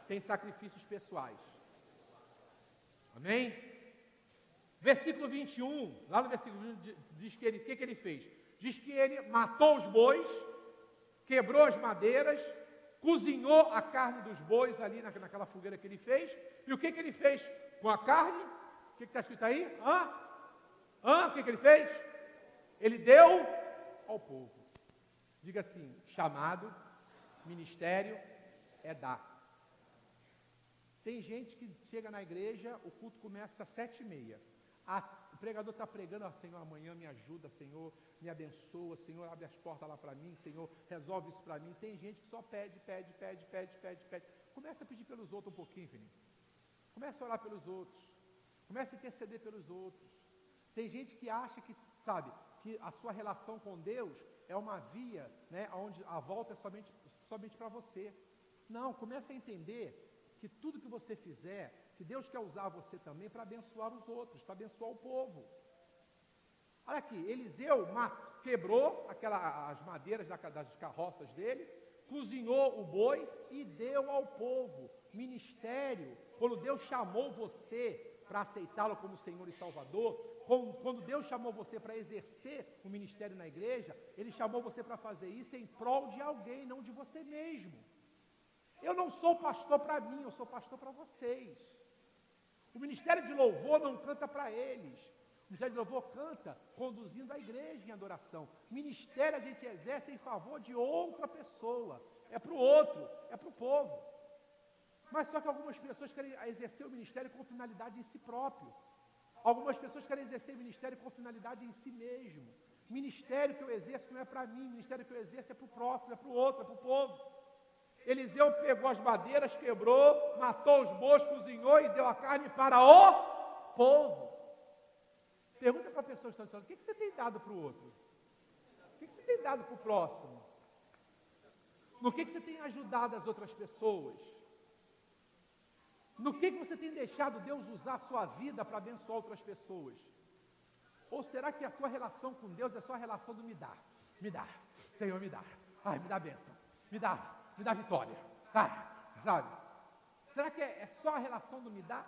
A: tem sacrifícios pessoais. Amém? Versículo 21, lá no versículo 21, diz que que ele fez? Diz que ele matou os bois, quebrou as madeiras, cozinhou a carne dos bois ali naquela fogueira que ele fez. E o que ele fez com a carne? O que está escrito aí? O que ele fez? Ele deu ao povo. Diga assim, chamado, ministério, é dar. Tem gente que chega na igreja, o culto começa às 7h30. O pregador está pregando, Senhor, amanhã me ajuda, Senhor, me abençoa, Senhor, abre as portas lá para mim, Senhor, resolve isso para mim. Tem gente que só pede. Começa a pedir pelos outros um pouquinho, filhinho. Começa a orar pelos outros. Começa a interceder pelos outros. Tem gente que acha que, sabe, que a sua relação com Deus é uma via, né, onde a volta é somente para você. Não, comece a entender que tudo que você fizer, que Deus quer usar você também para abençoar os outros, para abençoar o povo. Olha aqui, Eliseu quebrou as madeiras das carroças dele, cozinhou o boi e deu ao povo. Ministério, quando Deus chamou você para aceitá-lo como Senhor e Salvador, quando Deus chamou você para exercer o ministério na igreja, Ele chamou você para fazer isso em prol de alguém, não de você mesmo. Eu não sou pastor para mim, eu sou pastor para vocês. O ministério de louvor não canta para eles. O ministério de louvor canta conduzindo a igreja em adoração. Ministério a gente exerce em favor de outra pessoa. É para o outro, é para o povo. Mas só que algumas pessoas querem exercer o ministério com finalidade em si próprio. Algumas pessoas querem exercer o ministério com finalidade em si mesmo. Ministério que eu exerço não é para mim, ministério que eu exerço é para o próximo, é para o outro, é para o povo. Eliseu pegou as madeiras, quebrou, matou os bois, cozinhou e deu a carne para o povo. Pergunta para a pessoa que está dizendo, o que você tem dado para o outro? O que você tem dado para o próximo? No que você tem ajudado as outras pessoas? No que você tem deixado Deus usar a sua vida para abençoar outras pessoas? Ou será que a tua relação com Deus é só a relação do me dá, Senhor, me dá. Ai, me dá bênção. Me dá vitória. Ai, sabe? Será que é só a relação do me dá?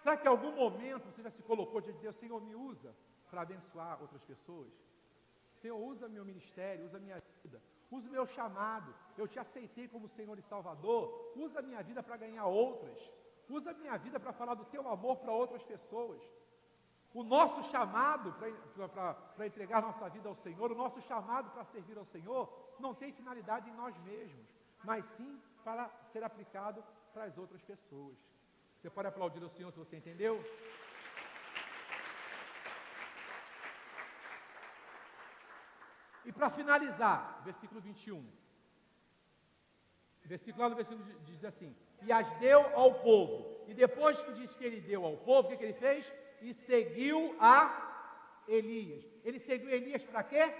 A: Será que em algum momento você já se colocou diante de Deus, Senhor, me usa para abençoar outras pessoas? Senhor, usa meu ministério, usa minha vida, usa o meu chamado. Eu te aceitei como Senhor e Salvador. Usa a minha vida para ganhar outras. Usa a minha vida para falar do teu amor para outras pessoas. O nosso chamado para entregar nossa vida ao Senhor, o nosso chamado para servir ao Senhor, não tem finalidade em nós mesmos, mas sim para ser aplicado para as outras pessoas. Você pode aplaudir ao Senhor se você entendeu? E para finalizar, versículo 21. Lá no versículo diz assim: e as deu ao povo. E depois que diz que ele deu ao povo, o que ele fez? E seguiu a Elias. Ele seguiu Elias para quê?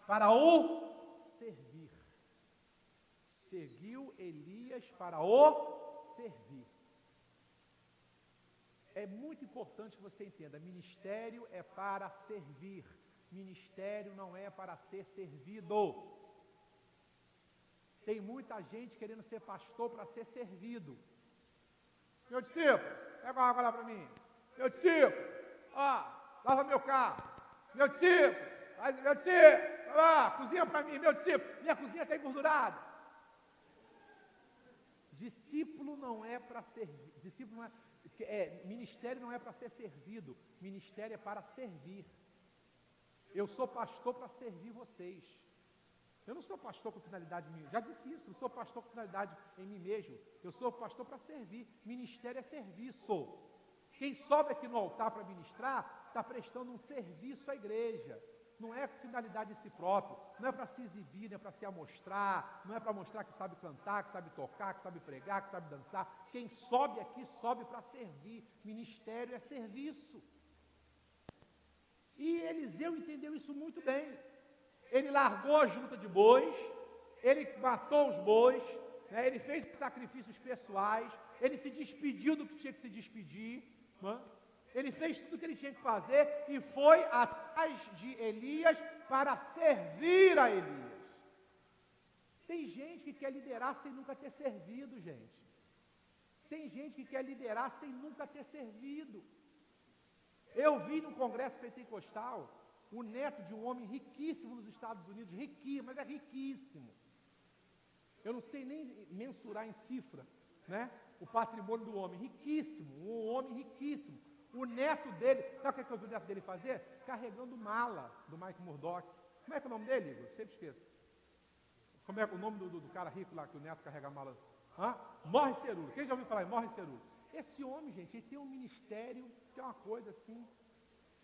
A: Para o servir. Seguiu Elias para o servir. É muito importante que você entenda, ministério é para servir. Ministério não é para ser servido. Tem muita gente querendo ser pastor para ser servido. Meu discípulo, pega uma água lá para mim. Meu discípulo, lava meu carro. Meu discípulo, cozinha para mim. Meu discípulo, minha cozinha está engordurada. Discípulo não é para servir. Ministério não é para ser servido. Ministério é para servir. Eu sou pastor para servir vocês. Eu não sou pastor com finalidade minha. Já disse isso, não sou pastor com finalidade em mim mesmo. Eu sou pastor para servir. Ministério é serviço. Quem sobe aqui no altar para ministrar, está prestando um serviço à igreja. Não é com finalidade em si próprio. Não é para se exibir, não é para se amostrar. Não é para mostrar que sabe cantar, que sabe tocar, que sabe pregar, que sabe dançar. Quem sobe aqui, sobe para servir. Ministério é serviço. E Eliseu entendeu isso muito bem. Ele largou a junta de bois, ele matou os bois, né? Ele fez sacrifícios pessoais, ele se despediu do que tinha que se despedir, né? Ele fez tudo o que ele tinha que fazer e foi atrás de Elias para servir a Elias. Tem gente que quer liderar sem nunca ter servido, gente. Tem gente que quer liderar sem nunca ter servido. Eu vi no Congresso Pentecostal o neto de um homem riquíssimo nos Estados Unidos, riquíssimo, mas é riquíssimo. Eu não sei nem mensurar em cifra, né, o patrimônio do homem, riquíssimo, um homem riquíssimo. O neto dele, sabe o que eu vi o neto dele fazer? Carregando mala do Mike Murdock. Como é que é o nome dele, Igor? Sempre esqueço. Como é o nome do cara rico lá que o neto carrega a mala? Morris Cerullo. Quem já ouviu falar em Morris Cerullo? Esse homem, gente, ele tem um ministério que é uma coisa assim.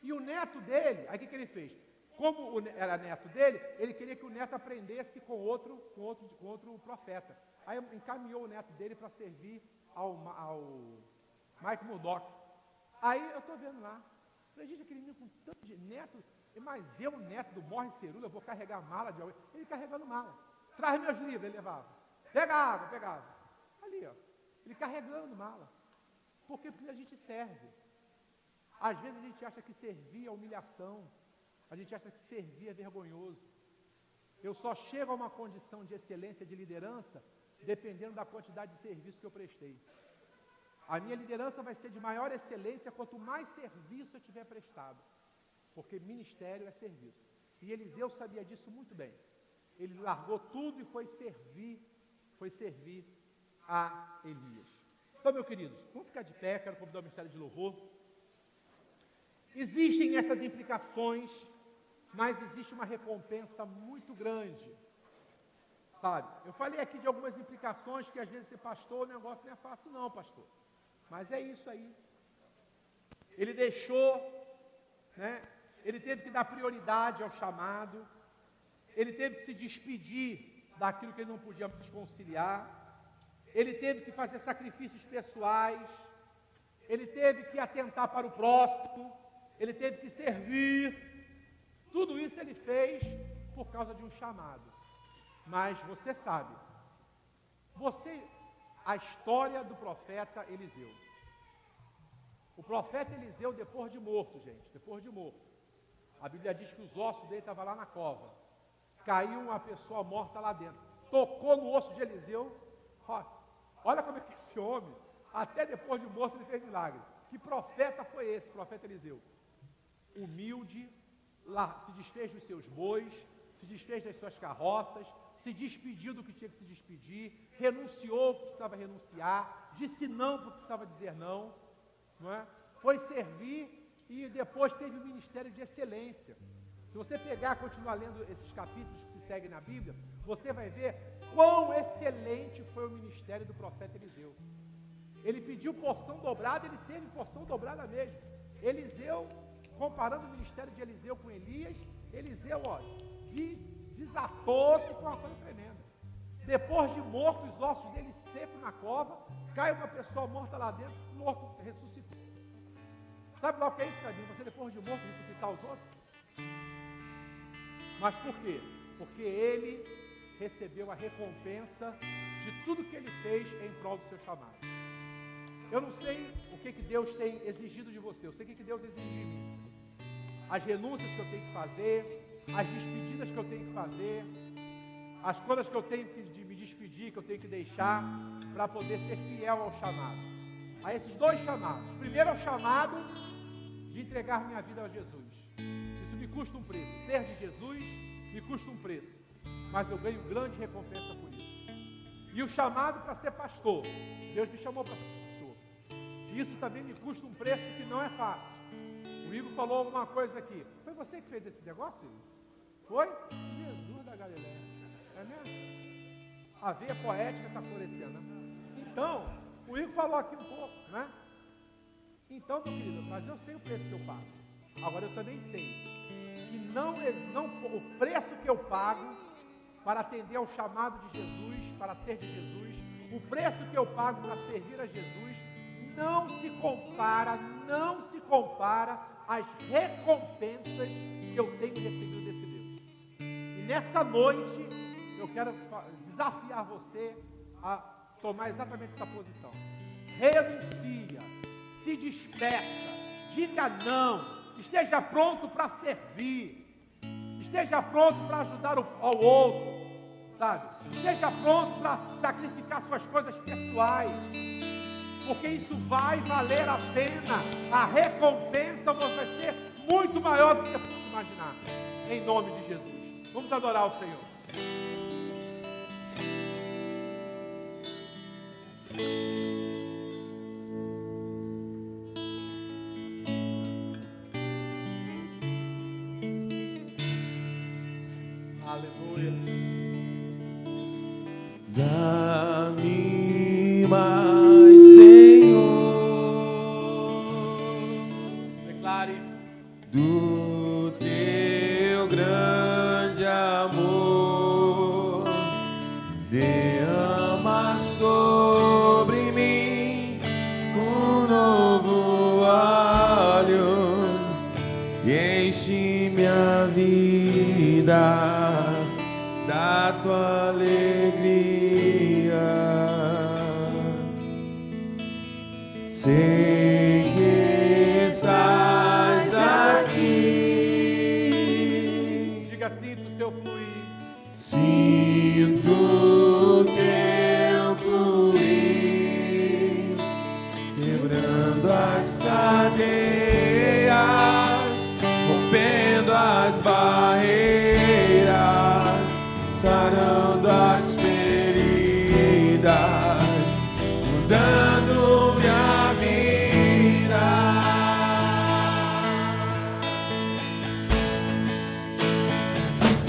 A: E o neto dele, aí o que ele fez? Como era neto dele, ele queria que o neto aprendesse com outro profeta. Aí encaminhou o neto dele para servir ao Mike Murdock. Aí eu estou vendo lá, falei, gente, aquele menino com tanto de neto, mas eu, neto do Morris Cerullo, eu vou carregar mala de alguém. Ele carregando mala. Traz meus livros, ele levava. Pega água, pegava. Ali, ó, ele carregando mala. Por quê? Porque a gente serve. Às vezes a gente acha que servir é humilhação. A gente acha que servir é vergonhoso. Eu só chego a uma condição de excelência, de liderança, dependendo da quantidade de serviço que eu prestei. A minha liderança vai ser de maior excelência quanto mais serviço eu tiver prestado. Porque ministério é serviço. E Eliseu sabia disso muito bem. Ele largou tudo e foi servir a Elias. Então, meus queridos, vamos ficar de pé, quero convidar o Ministério de Louvor. Existem essas implicações, mas existe uma recompensa muito grande, sabe? Eu falei aqui de algumas implicações que às vezes ser pastor, o negócio não é fácil não, pastor. Mas é isso aí. Ele deixou, né? Ele teve que dar prioridade ao chamado, ele teve que se despedir daquilo que ele não podia desconciliar, ele teve que fazer sacrifícios pessoais, ele teve que atentar para o próximo, ele teve que servir. Tudo isso ele fez por causa de um chamado. Mas você sabe, a história do profeta Eliseu. O profeta Eliseu, depois de morto, gente, depois de morto, a Bíblia diz que os ossos dele estavam lá na cova. caiu uma pessoa morta lá dentro. Tocou no osso de Eliseu. Olha como é que esse homem, até depois de morto, ele fez milagre. Que profeta foi esse, profeta Eliseu? Humilde, lá, se desfez dos seus bois, se desfez das suas carroças, se despediu do que tinha que se despedir, renunciou porque precisava renunciar, disse não porque precisava dizer não, não é? Foi servir e depois teve um ministério de excelência. Se você pegar e continuar lendo esses capítulos que se seguem na Bíblia, você vai ver quão excelente foi o ministério do profeta Eliseu. Ele pediu porção dobrada, ele teve porção dobrada mesmo. Eliseu, comparando o ministério de Eliseu com Elias, Eliseu, desatou, que foi uma coisa tremenda. Depois de morto, os ossos dele secos na cova, cai uma pessoa morta lá dentro, morto, ressuscitou. Sabe lá o que é isso, Cadinho? Você depois de morto ressuscitar os outros? Mas por quê? Porque ele recebeu a recompensa de tudo que ele fez em prol do seu chamado. Eu não sei o que Deus tem exigido de você, eu sei o que Deus exige de mim. As renúncias que eu tenho que fazer, as despedidas que eu tenho que fazer, as coisas que eu tenho que me despedir, que eu tenho que deixar, para poder ser fiel ao chamado. A esses dois chamados. Primeiro é o chamado de entregar minha vida a Jesus. Isso me custa um preço. Ser de Jesus me custa um preço. Mas eu ganho grande recompensa por isso. E o chamado para ser pastor. Deus me chamou para ser pastor. Isso também me custa um preço que não é fácil. O Igor falou alguma coisa aqui. Foi você que fez esse negócio, Igor? Foi? Jesus da Galileia. É mesmo? A veia poética está florescendo, né? Então, o Igor falou aqui um pouco, né? Então, meu querido, mas eu sei o preço que eu pago. Agora eu também sei que não o preço que eu pago para atender ao chamado de Jesus, para ser de Jesus, o preço que eu pago para servir a Jesus, não se compara às recompensas que eu tenho recebido desse Deus. E nessa noite, eu quero desafiar você a tomar exatamente essa posição. Renuncia, se despeça, diga não, esteja pronto para servir, esteja pronto para ajudar ao outro, sabe? Esteja pronto para sacrificar suas coisas pessoais, porque isso vai valer a pena. A recompensa vai ser muito maior do que você pode imaginar, em nome de Jesus. Vamos adorar o Senhor. Aleluia.
B: Dá-me mais, Senhor,
A: Declare
B: do teu grande amor, derrama sobre mim um novo óleo e enche minha vida da tua alegria. Sei que estás aqui.
A: Diga: sinto o seu fluir.
B: Sinto teu fluir, quebrando as cadeias, rompendo as barreiras, sarando as feridas, mudando minha vida.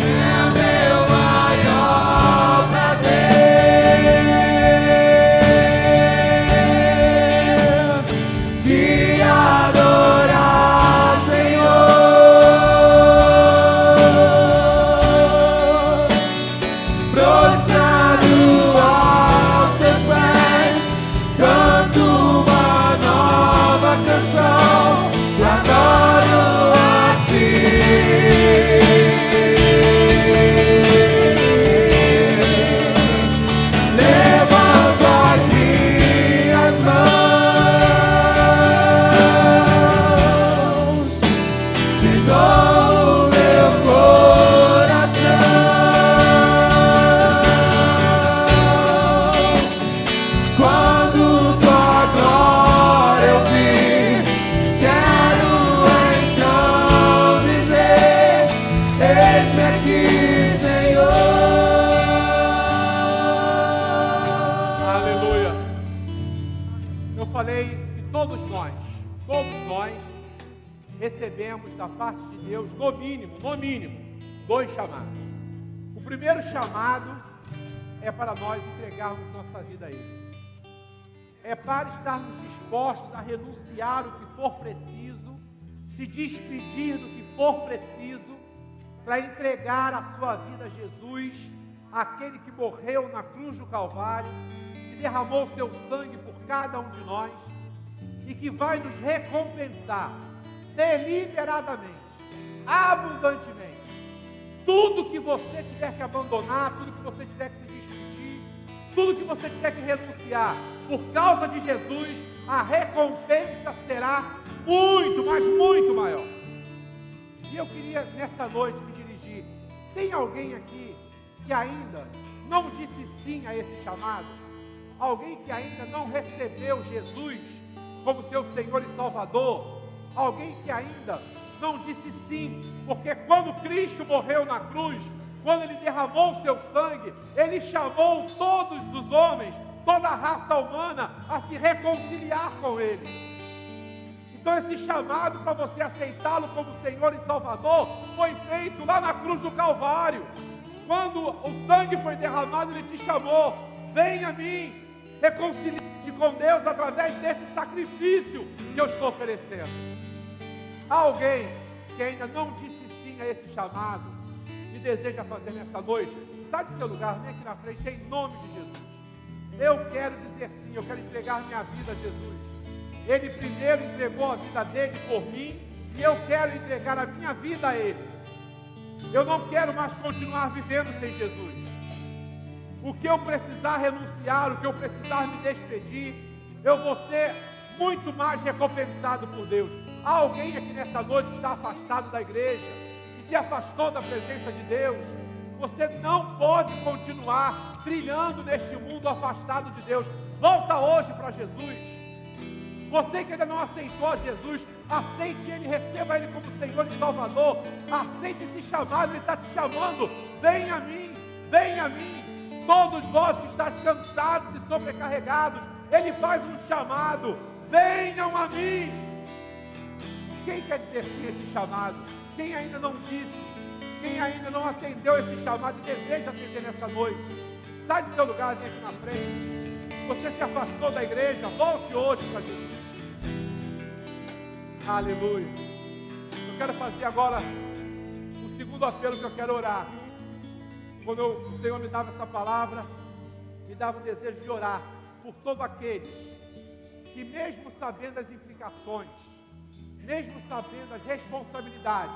B: É meu maior prazer te adorar, Senhor, prostrado aos teus pés, canto uma nova canção, eu adoro a ti. Levanto as minhas mãos, te dou o meu coração.
A: falei que todos nós recebemos da parte de Deus, no mínimo, 2 chamados. O primeiro chamado é para nós entregarmos nossa vida a Ele. É para estarmos dispostos a renunciar o que for preciso, se despedir do que for preciso, para entregar a sua vida a Jesus, aquele que morreu na cruz do Calvário, que derramou seu sangue por cada um de nós e que vai nos recompensar deliberadamente, abundantemente. Tudo que você tiver que abandonar, tudo que você tiver que se despedir, tudo que você tiver que renunciar, por causa de Jesus, a recompensa será muito, mas muito maior. E eu queria nessa noite me dirigir. Tem alguém aqui que ainda não disse sim a esse chamado? Alguém que ainda não recebeu Jesus como seu Senhor e Salvador? Alguém que ainda não disse sim, porque quando Cristo morreu na cruz, quando Ele derramou o seu sangue, Ele chamou todos os homens, toda a raça humana, a se reconciliar com Ele. Então esse chamado para você aceitá-lo como Senhor e Salvador foi feito lá na cruz do Calvário. Quando o sangue foi derramado, Ele te chamou: vem a mim, reconcilie-se com Deus através desse sacrifício que eu estou oferecendo. Há alguém que ainda não disse sim a esse chamado e deseja fazer nessa noite? Sai do seu lugar, vem aqui na frente, em nome de Jesus. Eu quero dizer sim, eu quero entregar minha vida a Jesus. Ele primeiro entregou a vida dele por mim e eu quero entregar a minha vida a Ele. Eu não quero mais continuar vivendo sem Jesus. O que eu precisar renunciar, o que eu precisar me despedir, eu vou ser muito mais recompensado por Deus. Há alguém aqui nessa noite que está afastado da igreja, que se afastou da presença de Deus. Você não pode continuar trilhando neste mundo afastado de Deus. Volta hoje para Jesus. Você que ainda não aceitou Jesus, aceite Ele, receba Ele como Senhor e Salvador. Aceite esse chamado, Ele está te chamando. Vem a mim, vem a mim. Todos vós que estáis cansados e sobrecarregados, Ele faz um chamado. Venham a mim. Quem quer dizer sim a esse chamado? Quem ainda não disse? Quem ainda não atendeu esse chamado e deseja atender nessa noite? Sai do seu lugar, vem aqui na frente. Você se afastou da igreja, volte hoje para Jesus. Aleluia. Eu quero fazer agora o segundo apelo que eu quero orar. Quando o Senhor me dava essa palavra, me dava o desejo de orar por todo aquele que, mesmo sabendo as implicações, mesmo sabendo as responsabilidades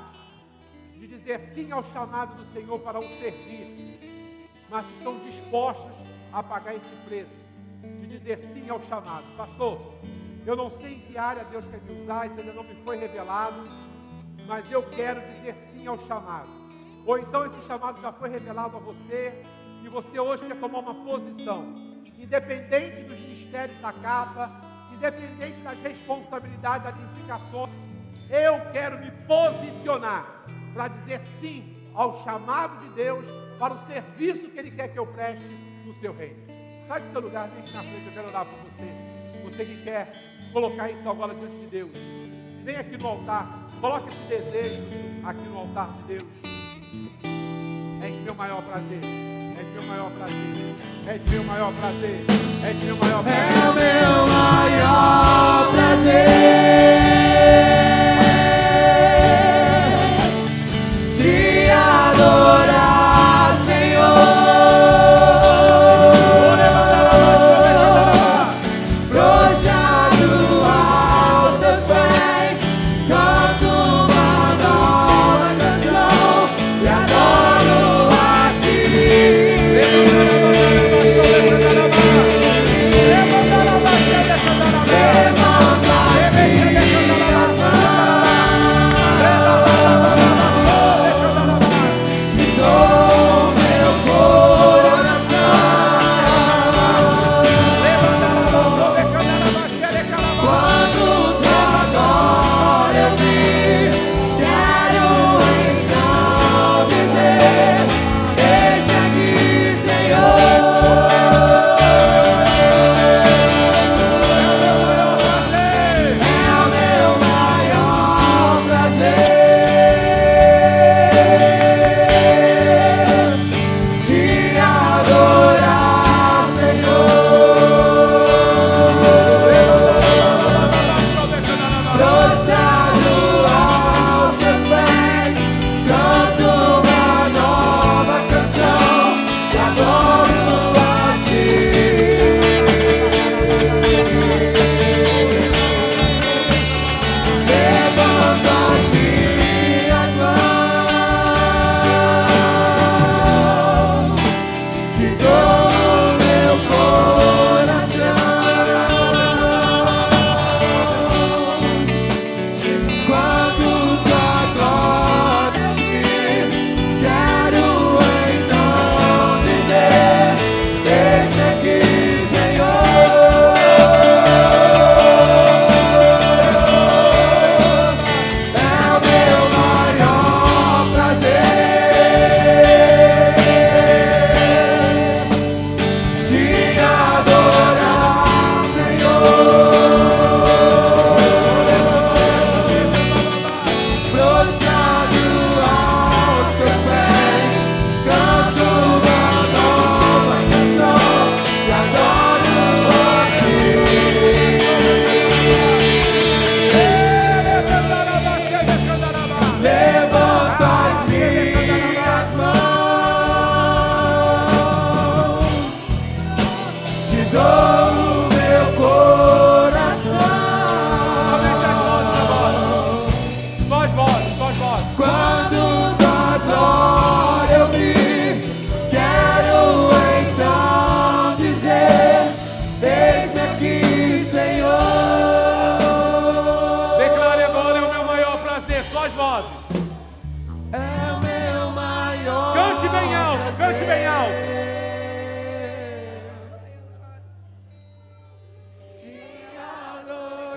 A: de dizer sim ao chamado do Senhor para o servir, mas estão dispostos a pagar esse preço, de dizer sim ao chamado. Pastor, eu não sei em que área Deus quer me usar, isso ainda não me foi revelado, mas eu quero dizer sim ao chamado. Ou então esse chamado já foi revelado a você, e você hoje quer tomar uma posição, independente dos mistérios da capa, independente das responsabilidades, das implicações. Eu quero me posicionar para dizer sim ao chamado de Deus, para o serviço que Ele quer que eu preste no seu reino. Sai do seu lugar, vem aqui na frente, eu quero orar por você. Você que quer colocar isso agora diante de Deus, vem aqui no altar, coloque esse desejo aqui no altar de Deus. É de meu maior prazer, é de meu maior prazer, é de meu maior prazer, é de meu maior prazer.
B: É o meu maior prazer te adorar, Senhor. Prostrado aos teus pés, canto uma nova canção e adoro a ti. Levanta as minhas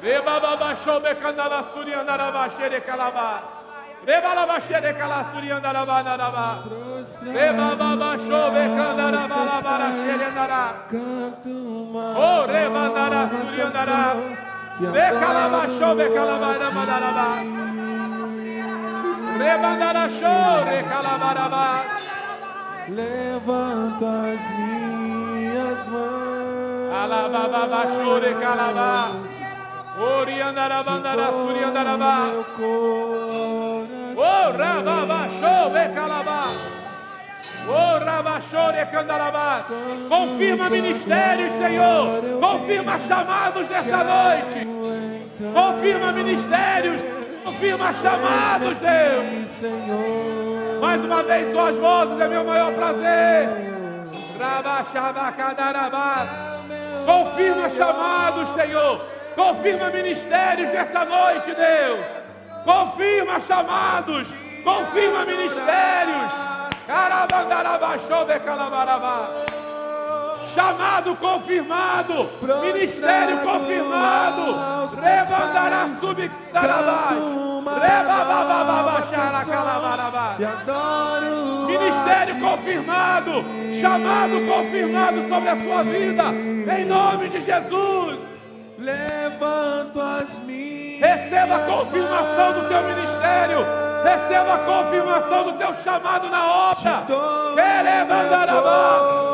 A: Rebababachou becandala suriandaraba xere calabá. Rebalaba xere cala suriandaraba naraba. Rebababachou becandaraba labara xere andará. Oh, rebandara suriandará. Recalabachou becalabara mandaraba. Rebandara show recalabaraba.
B: Levanto as minhas mãos.
A: Alabababachou recalabá. Oriandarabandara suriandaraba. Oh, rababachou becalabá. Oh, rabachou recandarabá. Confirma ministérios, Senhor. Confirma chamados nessa noite. Confirma ministérios. Confirma chamados, Deus. Mais uma vez, suas vozes é meu maior prazer. Rabachabacadarabá. Confirma chamados, Senhor. Confirma ministérios nessa noite, Deus. Confirma chamados. Confirma ministérios. Carabandarabachou becalabarabá. Chamado confirmado. Ministério confirmado. Rebandará subdarabá. Rebabababachara calabarabá. Ministério confirmado. Chamado confirmado sobre a sua vida. Em nome de Jesus.
B: Levanto as minhas.
A: Receba a confirmação do teu ministério. Receba a confirmação do teu chamado na obra. Querebandarabá.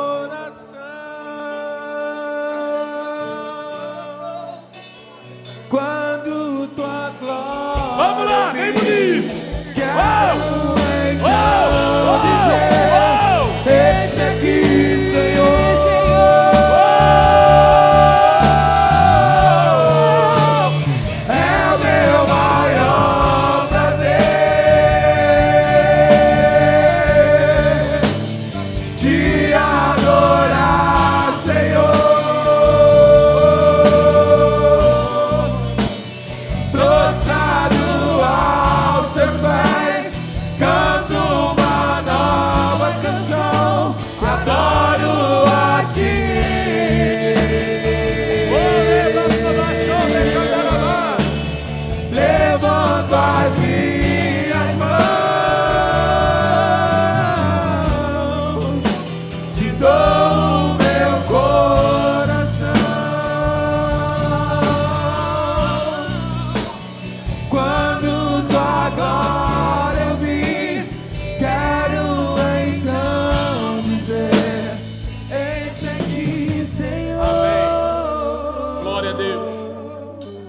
B: Quando tua glória.
A: Vamos lá, vem bonito.
B: Quero então dizer: eis-me aqui, Senhor.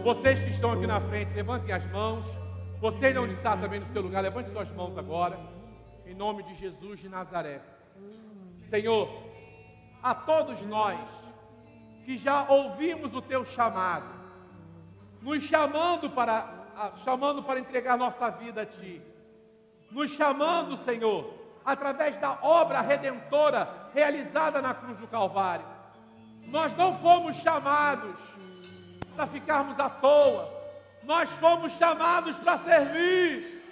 A: Vocês que estão aqui na frente, levantem as mãos. Você onde está também no seu lugar, levante suas mãos agora. Em nome de Jesus de Nazaré. Senhor, a todos nós que já ouvimos o teu chamado, nos chamando para entregar nossa vida a ti, nos chamando, Senhor, através da obra redentora realizada na cruz do Calvário. Nós não fomos chamados para ficarmos à toa. Nós fomos chamados para servir.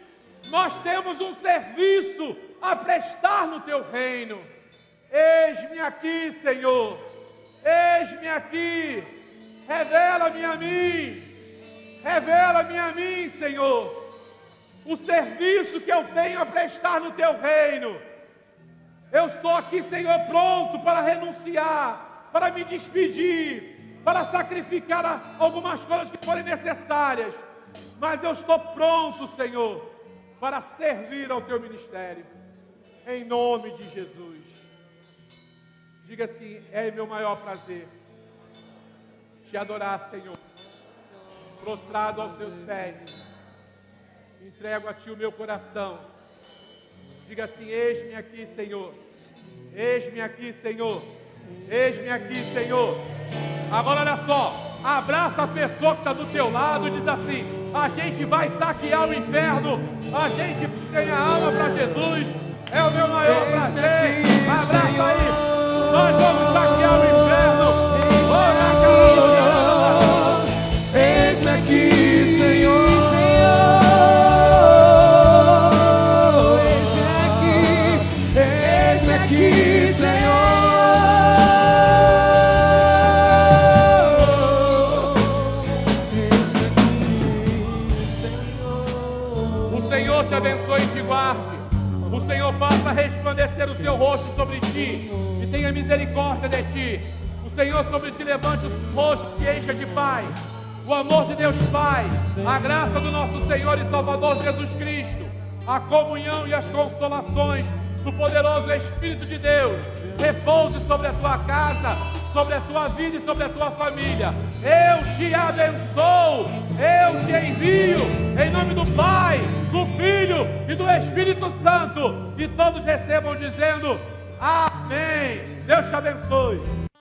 A: Nós temos um serviço a prestar no teu reino. Eis-me aqui, Senhor. Eis-me aqui. Revela-me a mim. Revela-me a mim, Senhor, o serviço que eu tenho a prestar no teu reino. Eu estou aqui, Senhor, pronto para renunciar, para me despedir, para sacrificar algumas coisas que forem necessárias, mas eu estou pronto, Senhor, para servir ao teu ministério, em nome de Jesus. Diga assim: é meu maior prazer te adorar, Senhor, prostrado aos teus pés, entrego a ti o meu coração. Diga assim: eis-me aqui, Senhor, eis-me aqui, Senhor, eis-me aqui, Senhor. Agora olha só, abraça a pessoa que está do teu lado e diz assim: a gente vai saquear o inferno, a gente tem a alma para Jesus, é o meu maior prazer. Abraça aí, nós vamos saquear o inferno.
B: Eis-me aqui, Senhor. Eis-me aqui, Senhor.
A: misericórdia de ti. O Senhor sobre ti levante o rosto e encha de paz. O amor de Deus Pai, a graça do nosso Senhor e Salvador Jesus Cristo, a comunhão e as consolações do poderoso Espírito de Deus repouse sobre a tua casa, sobre a tua vida e sobre a tua família. Eu te abençoo, eu te envio, em nome do Pai, do Filho e do Espírito Santo, e todos recebam dizendo amém. Deus te abençoe.